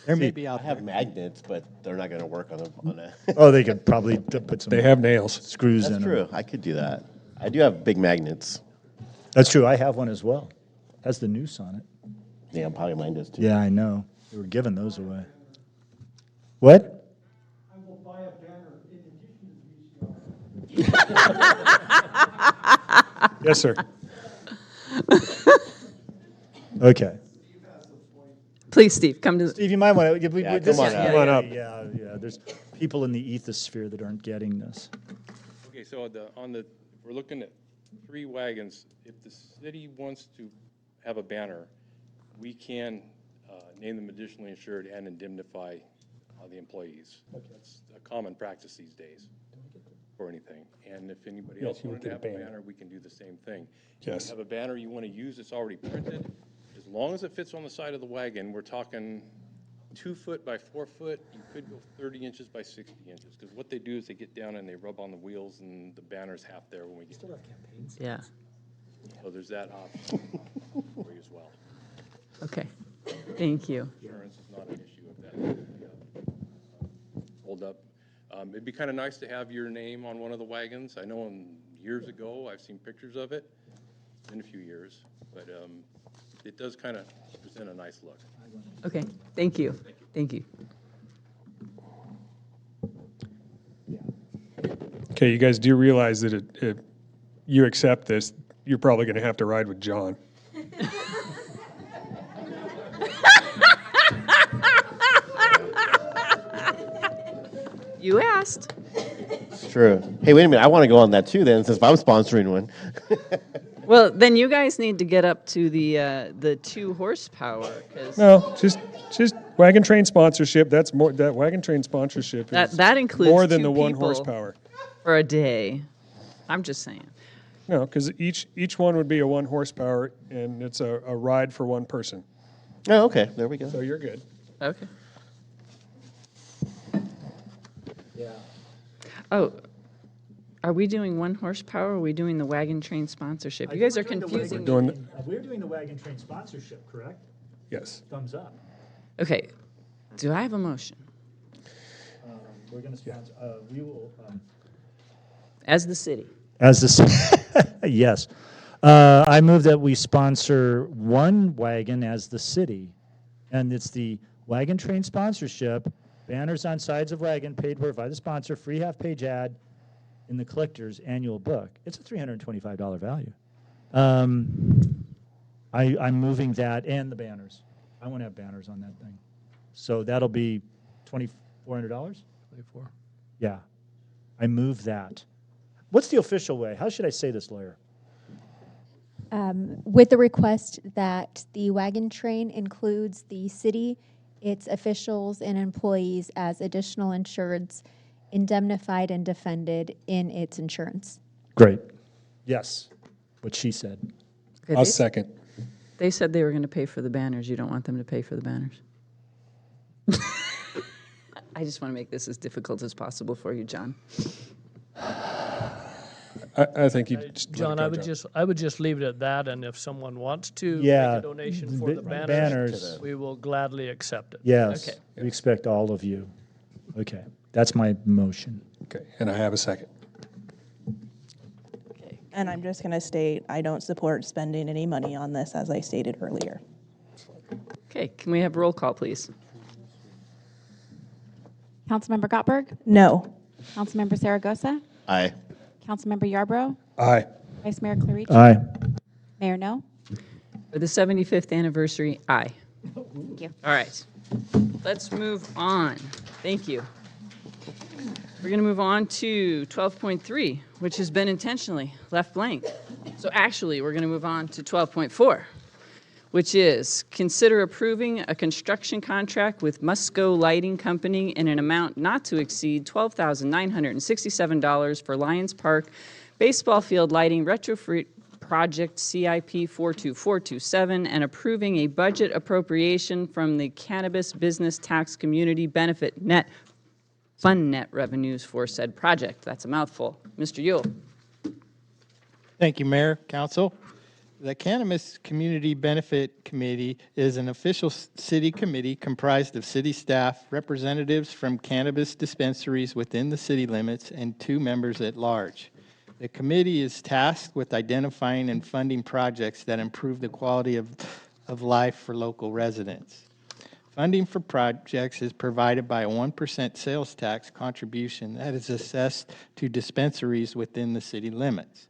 There may be I out have there. magnets, but they're not going to work on a. Oh, they could probably put some. They have nails. Screws That's in true. them. I could do that. I do have big magnets. That's true. I have one as well. Has the noose on it. Yeah, probably mine does too. Yeah, I know. They were giving those away. What? I will buy a banner in addition to the VCR. Yes, sir. Okay. Please, Steve, come to. Steve, you might want to. Yeah, come on up. Come on up. Yeah. There's people in the ethosphere that aren't getting this. Okay, so we're looking at 3 wagons. If the city wants to have a banner, we can name them additionally insured and indemnify the employees. That's a common practice these days for anything. And if anybody Yes, else you wanted would to get a have a banner. banner, we can do the same thing. Yes. If you have a banner you want to use that's already printed, as long as it fits on the side of the wagon, we're talking 2 foot by 4 foot. You could go 30 inches by 60 inches, because what they do is they get down and they rub on the wheels, and the banner's half there when we get. Yeah. So there's that option for you as well. Okay. Thank you. Insurance is not an issue if that hold up. It'd be kind of nice to have your name on one of the wagons. I know years ago, I've seen pictures of it. It's been a few years, but it does kind of present a nice look. Okay, thank you. Thank you. Okay, you guys do realize that if you accept this, you're probably going to have to ride with John. You asked. It's true. Hey, wait a minute. I want to go on that too then, since I'm sponsoring one. Well, then you guys need to get up to the 2 horsepower, because No, just wagon train sponsorship. That's more. That wagon train sponsorship is that includes more than 2 the 1 people horsepower. for a day. I'm just saying. No, because each one would be a 1 horsepower, and it's a ride for 1 person. Oh, okay. There we go. So you're good. Okay. Yeah. Oh, are we doing 1 horsepower, or are we doing the wagon train sponsorship? You guys are confusing me. We're doing the wagon train sponsorship, correct? Yes. Thumbs up. Okay, do I have a motion? We're going to sponsor, we will. As the city. As the, yes. I move that we sponsor 1 wagon as the city. And it's the wagon train sponsorship, banners on sides of wagon paid for by the sponsor, free half-page ad in the collector's annual book. It's a $325 value. I'm moving that and the banners. I want to have banners on that thing. So that'll be $2,400? 24. Yeah. I move that. What's the official way? How should I say this, lawyer? With the request that the wagon train includes the city, its officials, and employees as additional insureds, indemnified and defended in its insurance. Great. Yes. What she said. Okay, I'll second. They said they were going to pay for the banners. You don't want them to pay for the banners? I just want to make this as difficult as possible for you, John. I think you. John, I would just leave it at that, and if someone wants to Yeah, make a donation for the banners. we will gladly accept it. Yes. Okay. We expect all of you. Okay. That's my motion. Okay, and I have a second. And I'm just going to state, I don't support spending any money on this, as I stated earlier. Okay, can we have roll call, please? Councilmember Gottberg? No. Councilmember Zaragoza? Aye. Councilmember Yarbrough? Aye. Vice Mayor Clarici? Aye. Mayor No? For the 75th anniversary, aye. Thank you. All right, let's move on. Thank you. We're going to move on to 12.3, which has been intentionally left blank. So actually, we're going to move on to 12.4, which is consider approving a construction contract with Musco Lighting Company in an amount not to exceed $12,967 for Lions Park Baseball Field Lighting Retrofit Project CIP 42427 and approving a budget appropriation from the Cannabis Business Tax Community Benefit Net Fund net revenues for said project. That's a mouthful. Mr. Yule. Thank you, Mayor, Council. The Cannabis Community Benefit Committee is an official city committee comprised of city staff, representatives from cannabis dispensaries within the city limits, and 2 members at large. The committee is tasked with identifying and funding projects that improve the quality of life for local residents. Funding for projects is provided by a 1% sales tax contribution that is assessed to dispensaries within the city limits.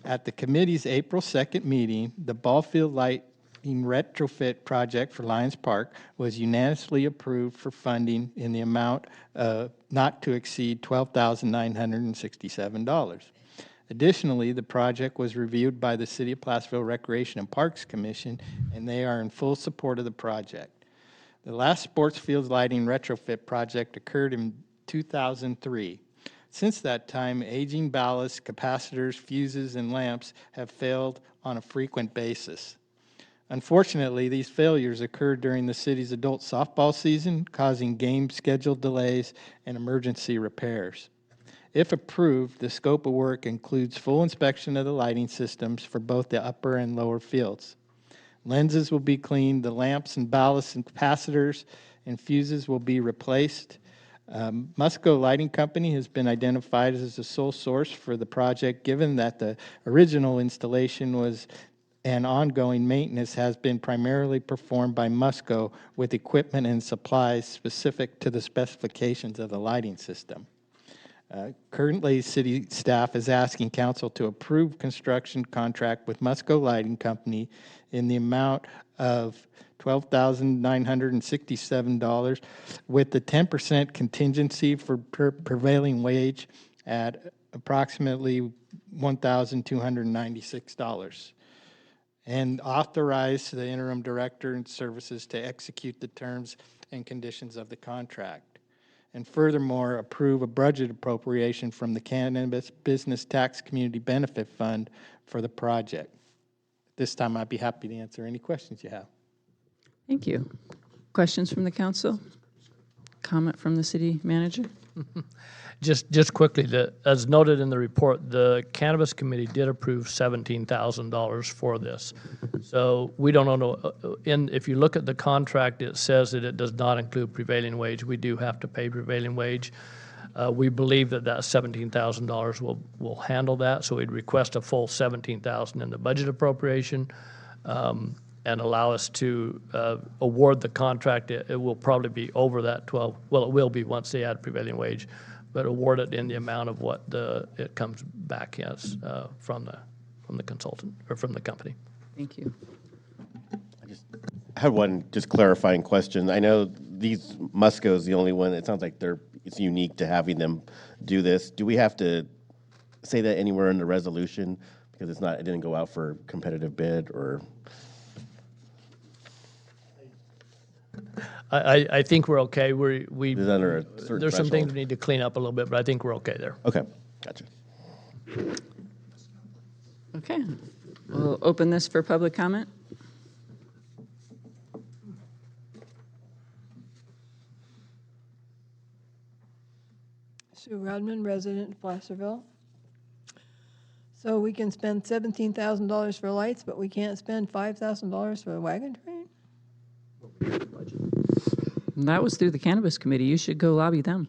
At the committee's April 2nd meeting, the ball field lighting retrofit project for Lions Park was unanimously approved for funding in the amount of not to exceed $12,967. Additionally, the project was reviewed by the City of Placerville Recreation and Parks Commission, and they are in full support of the project. The last sports fields lighting retrofit project occurred in 2003. Since that time, aging ballasts, capacitors, fuses, and lamps have failed on a frequent basis. Unfortunately, these failures occurred during the city's adult softball season, causing game schedule delays and emergency repairs. If approved, the scope of work includes full inspection of the lighting systems for both the upper and lower fields. Lenses will be cleaned, the lamps and ballasts and capacitors and fuses will be replaced. Musco Lighting Company has been identified as the sole source for the project, given that the original installation was and ongoing maintenance has been primarily performed by Musco with equipment and supplies specific to the specifications of the lighting system. Currently, city staff is asking council to approve construction contract with Musco Lighting Company in the amount of $12,967 with the 10% contingency for prevailing wage at approximately $1,296, and authorize the interim director and services to execute the terms and conditions of the contract. And furthermore, approve a budget appropriation from the Cannabis Business Tax Community Benefit Fund for the project. This time, I'd be happy to answer any questions you have. Thank you. Questions from the council? Comment from the city manager? Just quickly, as noted in the report, the Cannabis Committee did approve $17,000 for this. So we don't know, if you look at the contract, it says that it does not include prevailing wage. We do have to pay prevailing wage. We believe that $17,000 will handle that, so we'd request a full $17,000 in the budget appropriation, and allow us to award the contract. It will probably be over that 12, well, it will be once they add prevailing wage, but award it in the amount of what it comes back as from the consultant, or from the company. Thank you. I had one just clarifying question. I know these Musco's the only one. It sounds like it's unique to having them do this. Do we have to say that anywhere in the resolution because it didn't go out for competitive bid, or? I think we're okay. Is under a certain there's some things threshold? we need to clean up a little bit, but I think we're okay there. Okay, gotcha. Okay. We'll open this for public comment. Sue Rodman, resident of Placerville. So we can spend $17,000 for lights, but we can't spend $5,000 for a wagon train? That was through the Cannabis Committee. You should go lobby them.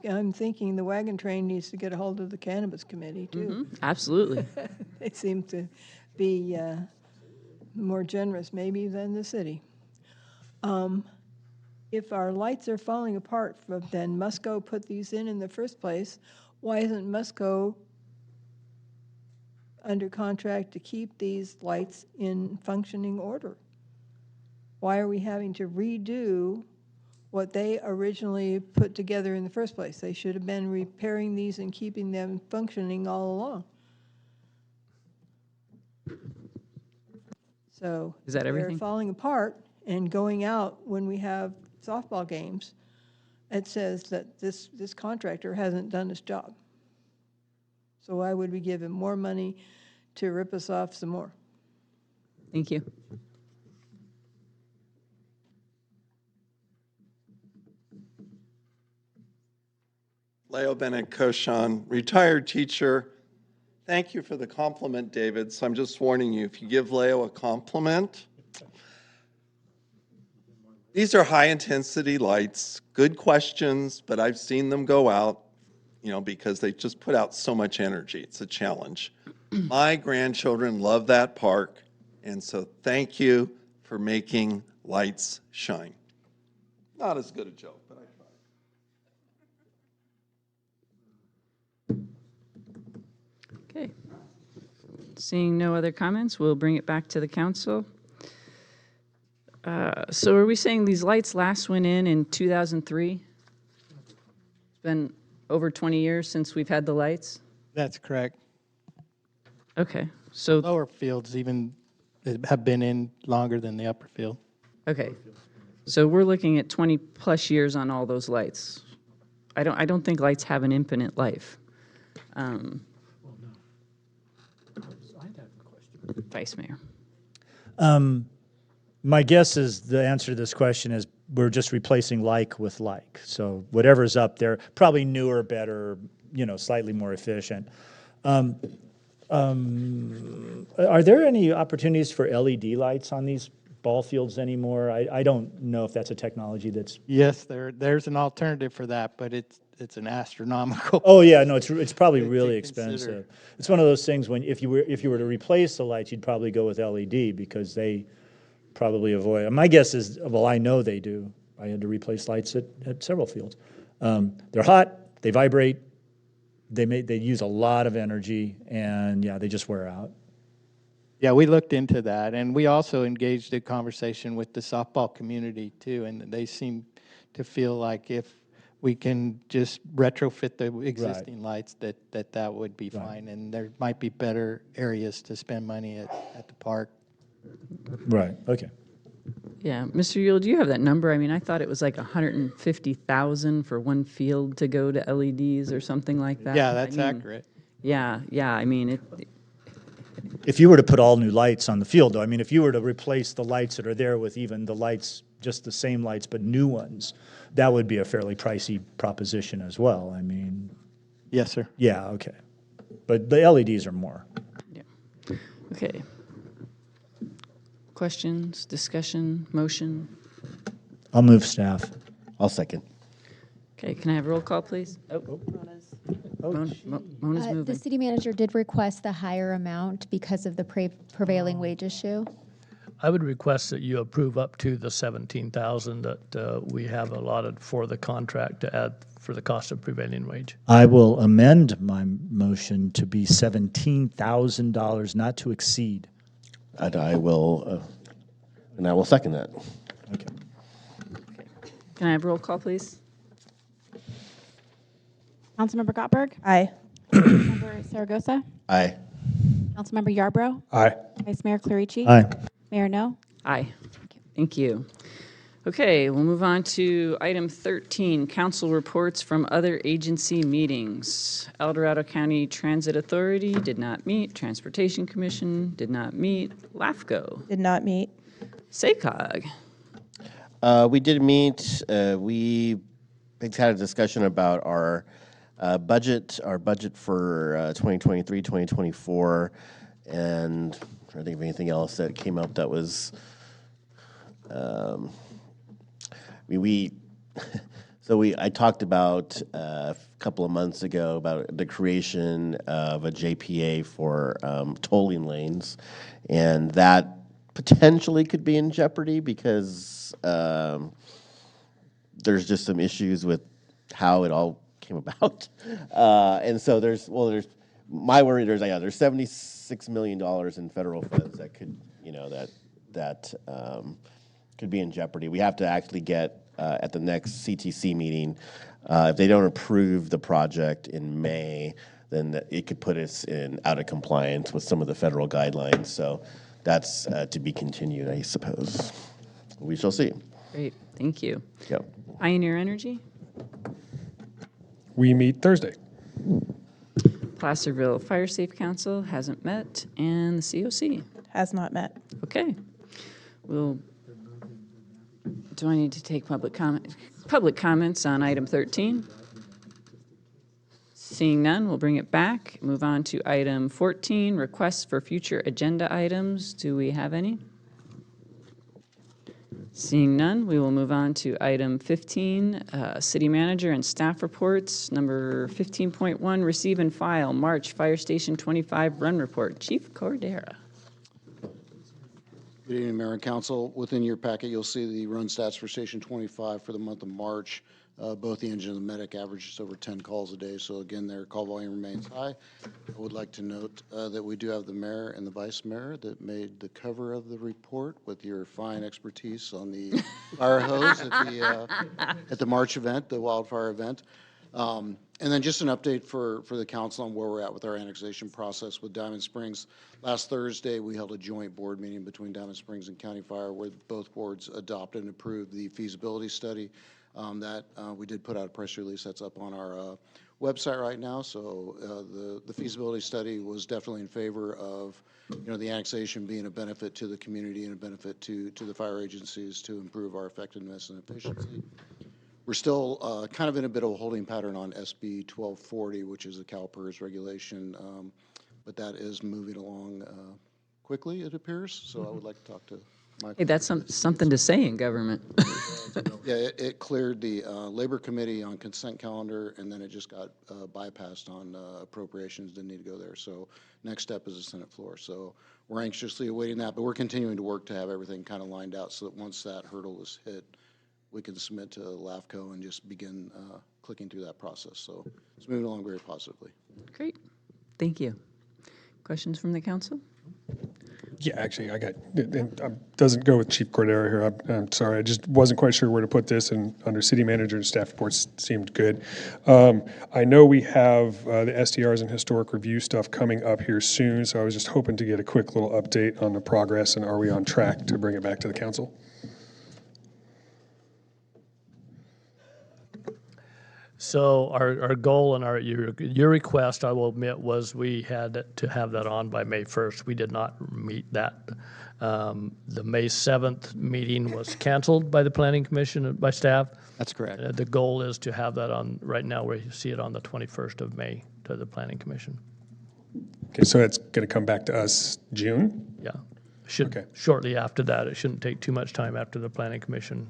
I'm thinking the wagon train needs to get a hold of the Cannabis Committee, too. Absolutely. They seem to be more generous, maybe, than the city. If our lights are falling apart, then Musco put these in the first place. Why isn't Musco under contract to keep these lights in functioning order? Why are we having to redo what they originally put together in the first place? They should have been repairing these and keeping them functioning all along. So Is that everything? they're falling apart and going out when we have softball games. It says that this contractor hasn't done his job. So why would we give him more money to rip us off some more? Thank you. Leo Bennett Koshan, retired teacher. Thank you for the compliment, David. So I'm just warning you, if you give Leo a compliment, these are high-intensity lights. Good questions, but I've seen them go out, because they just put out so much energy. It's a challenge. My grandchildren love that park, and so thank you for making lights shine. Not as good a joke, but I tried. Okay. Seeing no other comments, we'll bring it back to the council. So are we saying these lights last went in 2003? It's been over 20 years since we've had the lights? That's correct. Okay, so. Lower fields even have been in longer than the upper field. Okay, so we're looking at 20-plus years on all those lights. I don't think lights have an infinite life. Vice Mayor. My guess is the answer to this question is we're just replacing like with like. So whatever's up there, probably newer, better, slightly more efficient. Are there any opportunities for LED lights on these ball fields anymore? I don't know if that's a technology that's. Yes, there's an alternative for that, but it's an astronomical. Oh yeah, no, it's probably really consider. expensive. It's one of those things when if you were to replace the lights, you'd probably go with LED because they probably avoid. My guess is, well, I know they do. I had to replace lights at several fields. They're hot, they vibrate, they use a lot of energy, and yeah, they just wear out. Yeah, we looked into that, and we also engaged in conversation with the softball community too, and they seem to feel like if we can just retrofit the existing lights, that would be fine. And there might be better areas to spend money at the park. Right, okay. Yeah, Mr. Yule, do you have that number? I mean, I thought it was like 150,000 for one field to go to LEDs or something like that. Yeah, I that's mean, accurate. Yeah, I mean, If you were to put all new lights on the field, though, I mean, if you were to replace the lights that are there with even the lights, just the same lights, but new ones, that would be a fairly pricey proposition as well. I mean. Yes, sir. Yeah, okay. But the LEDs are more. okay. Questions, discussion, motion? I'll move staff. I'll second. Okay, can I have a roll call, please? Mona's moving. The city manager did request the higher amount because of the prevailing wage issue. I would request that you approve up to the 17,000 that we have allotted for the contract to add for the cost of prevailing wage. I will amend my motion to be $17,000, not to exceed. And I will second that. Okay. Can I have a roll call, please? Councilmember Gottberg? Aye. Councilmember Zaragoza? Aye. Councilmember Yarbrough? Aye. Vice Mayor Clarici? Aye. Mayor No? Aye. Thank you. Okay, we'll move on to item 13, council reports from other agency meetings. El Dorado County Transit Authority did not meet. Transportation Commission did not meet. LAFCO Did not meet. SACOG. We did meet. We had a discussion about our budget for 2023, 2024, and I'm trying to think of anything else that came up that was. I talked about a couple of months ago about the creation of a JPA for tolling lanes, and that potentially could be in jeopardy because there's just some issues with how it all came about, and so there's my worry. There's $76 million in federal funds that could could be in jeopardy. We have to actually get at the next CTC meeting. If they don't approve the project in May, then it could put us out of compliance with some of the federal guidelines. So that's to be continued, I suppose. We shall see. Great, thank you. Yep. Pioneer Energy. We meet Thursday. Placerville Fire Safe Council hasn't met, and the COC has not met. Okay. Do I need to take public comments on item 13? Seeing none, we'll bring it back. Move on to item 14, requests for future agenda items. Do we have any? Seeing none, we will move on to item 15, city manager and staff reports. Number 15.1, receive and file March Fire Station 25 run report. Chief Cordera. Good evening, Mayor and Council. Within your packet, you'll see the run stats for Station 25 for the month of March. Both the engine and the medic average just over 10 calls a day. So again, their call volume remains high. I would like to note that we do have the mayor and the vice mayor that made the cover of the report with your fine expertise on the fire hose at the March event, the wildfire event. And then just an update for the council on where we're at with our annexation process with Diamond Springs. Last Thursday, we held a joint board meeting between Diamond Springs and County Fire where both boards adopted and approved the feasibility study that we did put out a press release that's up on our website right now. So the feasibility study was definitely in favor of the annexation being a benefit to the community and a benefit to the fire agencies to improve our effectiveness and efficiency. We're still kind of in a bit of a holding pattern on SB 1240, which is a CalPERS regulation, but that is moving along quickly, it appears. So I would like to talk to Michael. Hey, that's something to say in government. Yeah, it cleared the Labor Committee on consent calendar, and then it just got bypassed on appropriations, didn't need to go there. So next step is the Senate floor. So we're anxiously awaiting that, but we're continuing to work to have everything kind of lined out so that once that hurdle is hit, we can submit to LAFCO and just begin clicking through that process. So it's moving along very positively. Great. Thank you. Questions from the council? Yeah, actually, I got, it doesn't go with Chief Cordero here. I'm sorry. I just wasn't quite sure where to put this, and under city manager and staff reports seemed good. I know we have the STRs and historic review stuff coming up here soon, so I was just hoping to get a quick little update on the progress and are we on track to bring it back to the council? So our goal and your request, I will admit, was we had to have that on by May 1st. We did not meet that. The May 7th meeting was canceled by the Planning Commission and by staff. That's correct. The goal is to have that on, right now we see it on the 21st of May to the Planning Commission. Okay, so it's going to come back to us June? Yeah. Shortly after that. It shouldn't take too much time after the Planning Commission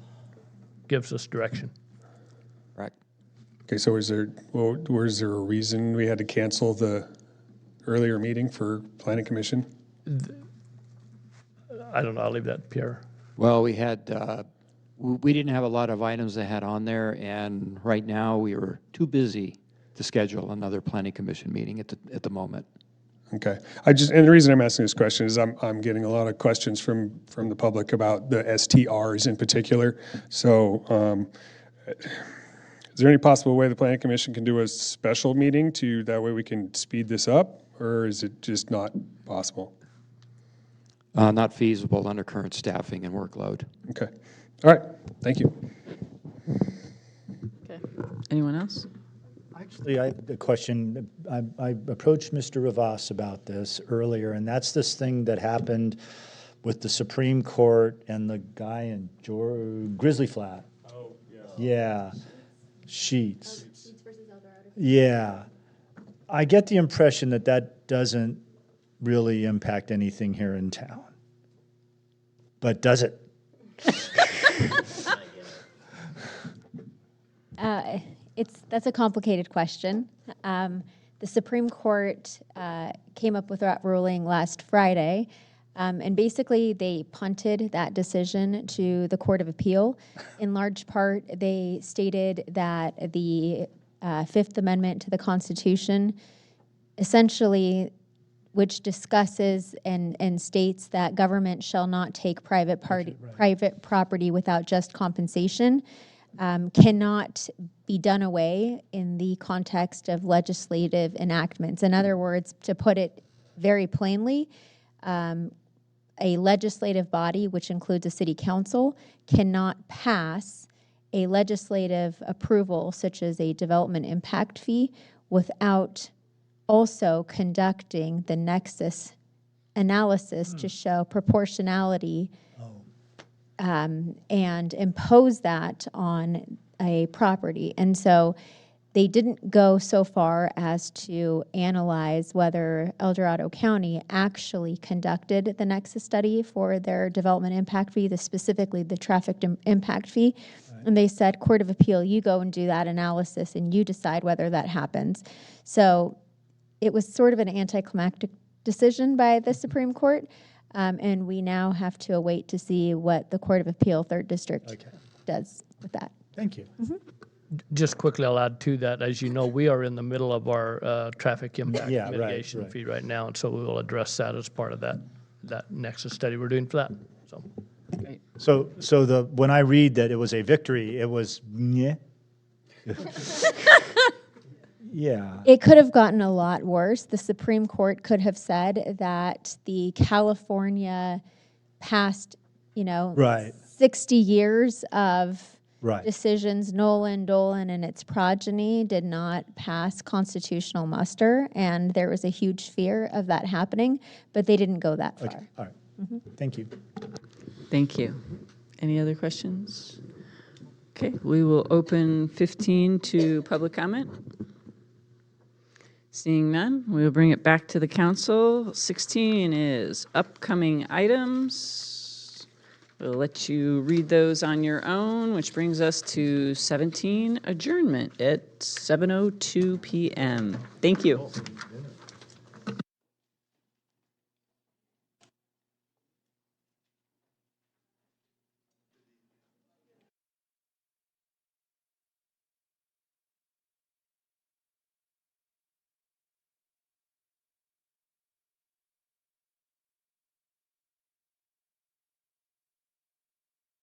gives us direction. Correct. Okay, so was there a reason we had to cancel the earlier meeting for Planning Commission? I don't know, I'll leave that to Pierre. Well, we had, we didn't have a lot of items that had on there, and right now we were too busy to schedule another Planning Commission meeting at the moment. Okay, and the reason I'm asking this question is I'm getting a lot of questions from the public about the STRs in particular. So, is there any possible way the Planning Commission can do a special meeting that way we can speed this up, or is it just not possible? Not feasible under current staffing and workload. Okay. All right. Thank you. Okay. Anyone else? Actually, I have a question. I approached Mr. Rivas about this earlier, and that's this thing that happened with the Supreme Court and the guy in Grizzly Flat. Oh, yeah. Yeah. Sheets. Yeah. I get the impression that that doesn't really impact anything here in town. But does it? That's a complicated question. The Supreme Court came up with that ruling last Friday, and basically they punted that decision to the Court of Appeal. In large part, they stated that the Fifth Amendment to the Constitution, essentially, which discusses and states that government shall not take private property without just compensation, cannot be done away in the context of legislative enactments. In other words, to put it very plainly, a legislative body, which includes a city council, cannot pass a legislative approval, such as a development impact fee, without also conducting the nexus analysis to show proportionality and impose that on a property. And so they didn't go so far as to analyze whether El Dorado County actually conducted the nexus study for their development impact fee, specifically the traffic impact fee. Right. And they said, Court of Appeal, you go and do that analysis and you decide whether that happens. So it was sort of an anticlimactic decision by the Supreme Court, and we now have to await to see what the Court of Appeal, 3rd District, does with that. Thank you. Mm-hmm. Just quickly, I'll add to that. As you know, we are in the middle of our traffic impact mitigation fee right now, and so we will address that as part of that nexus study we're doing for that. So, great. So when I read that it was a victory, it was yeah. Yeah. It could have gotten a lot worse. The Supreme Court could have said that the California past, 60 years of decisions, Nolan, Dolan, and its progeny did not pass constitutional muster, and there was a huge fear of that happening, but they didn't go that far. Okay, all right. Mm-hmm. Thank you. Thank you. Any other questions? Okay, we will open 15 to public comment. Seeing none, we will bring it back to the council. 16 is upcoming items. We'll let you read those on your own, which brings us to 17, adjournment at 7:02 p.m. Thank you.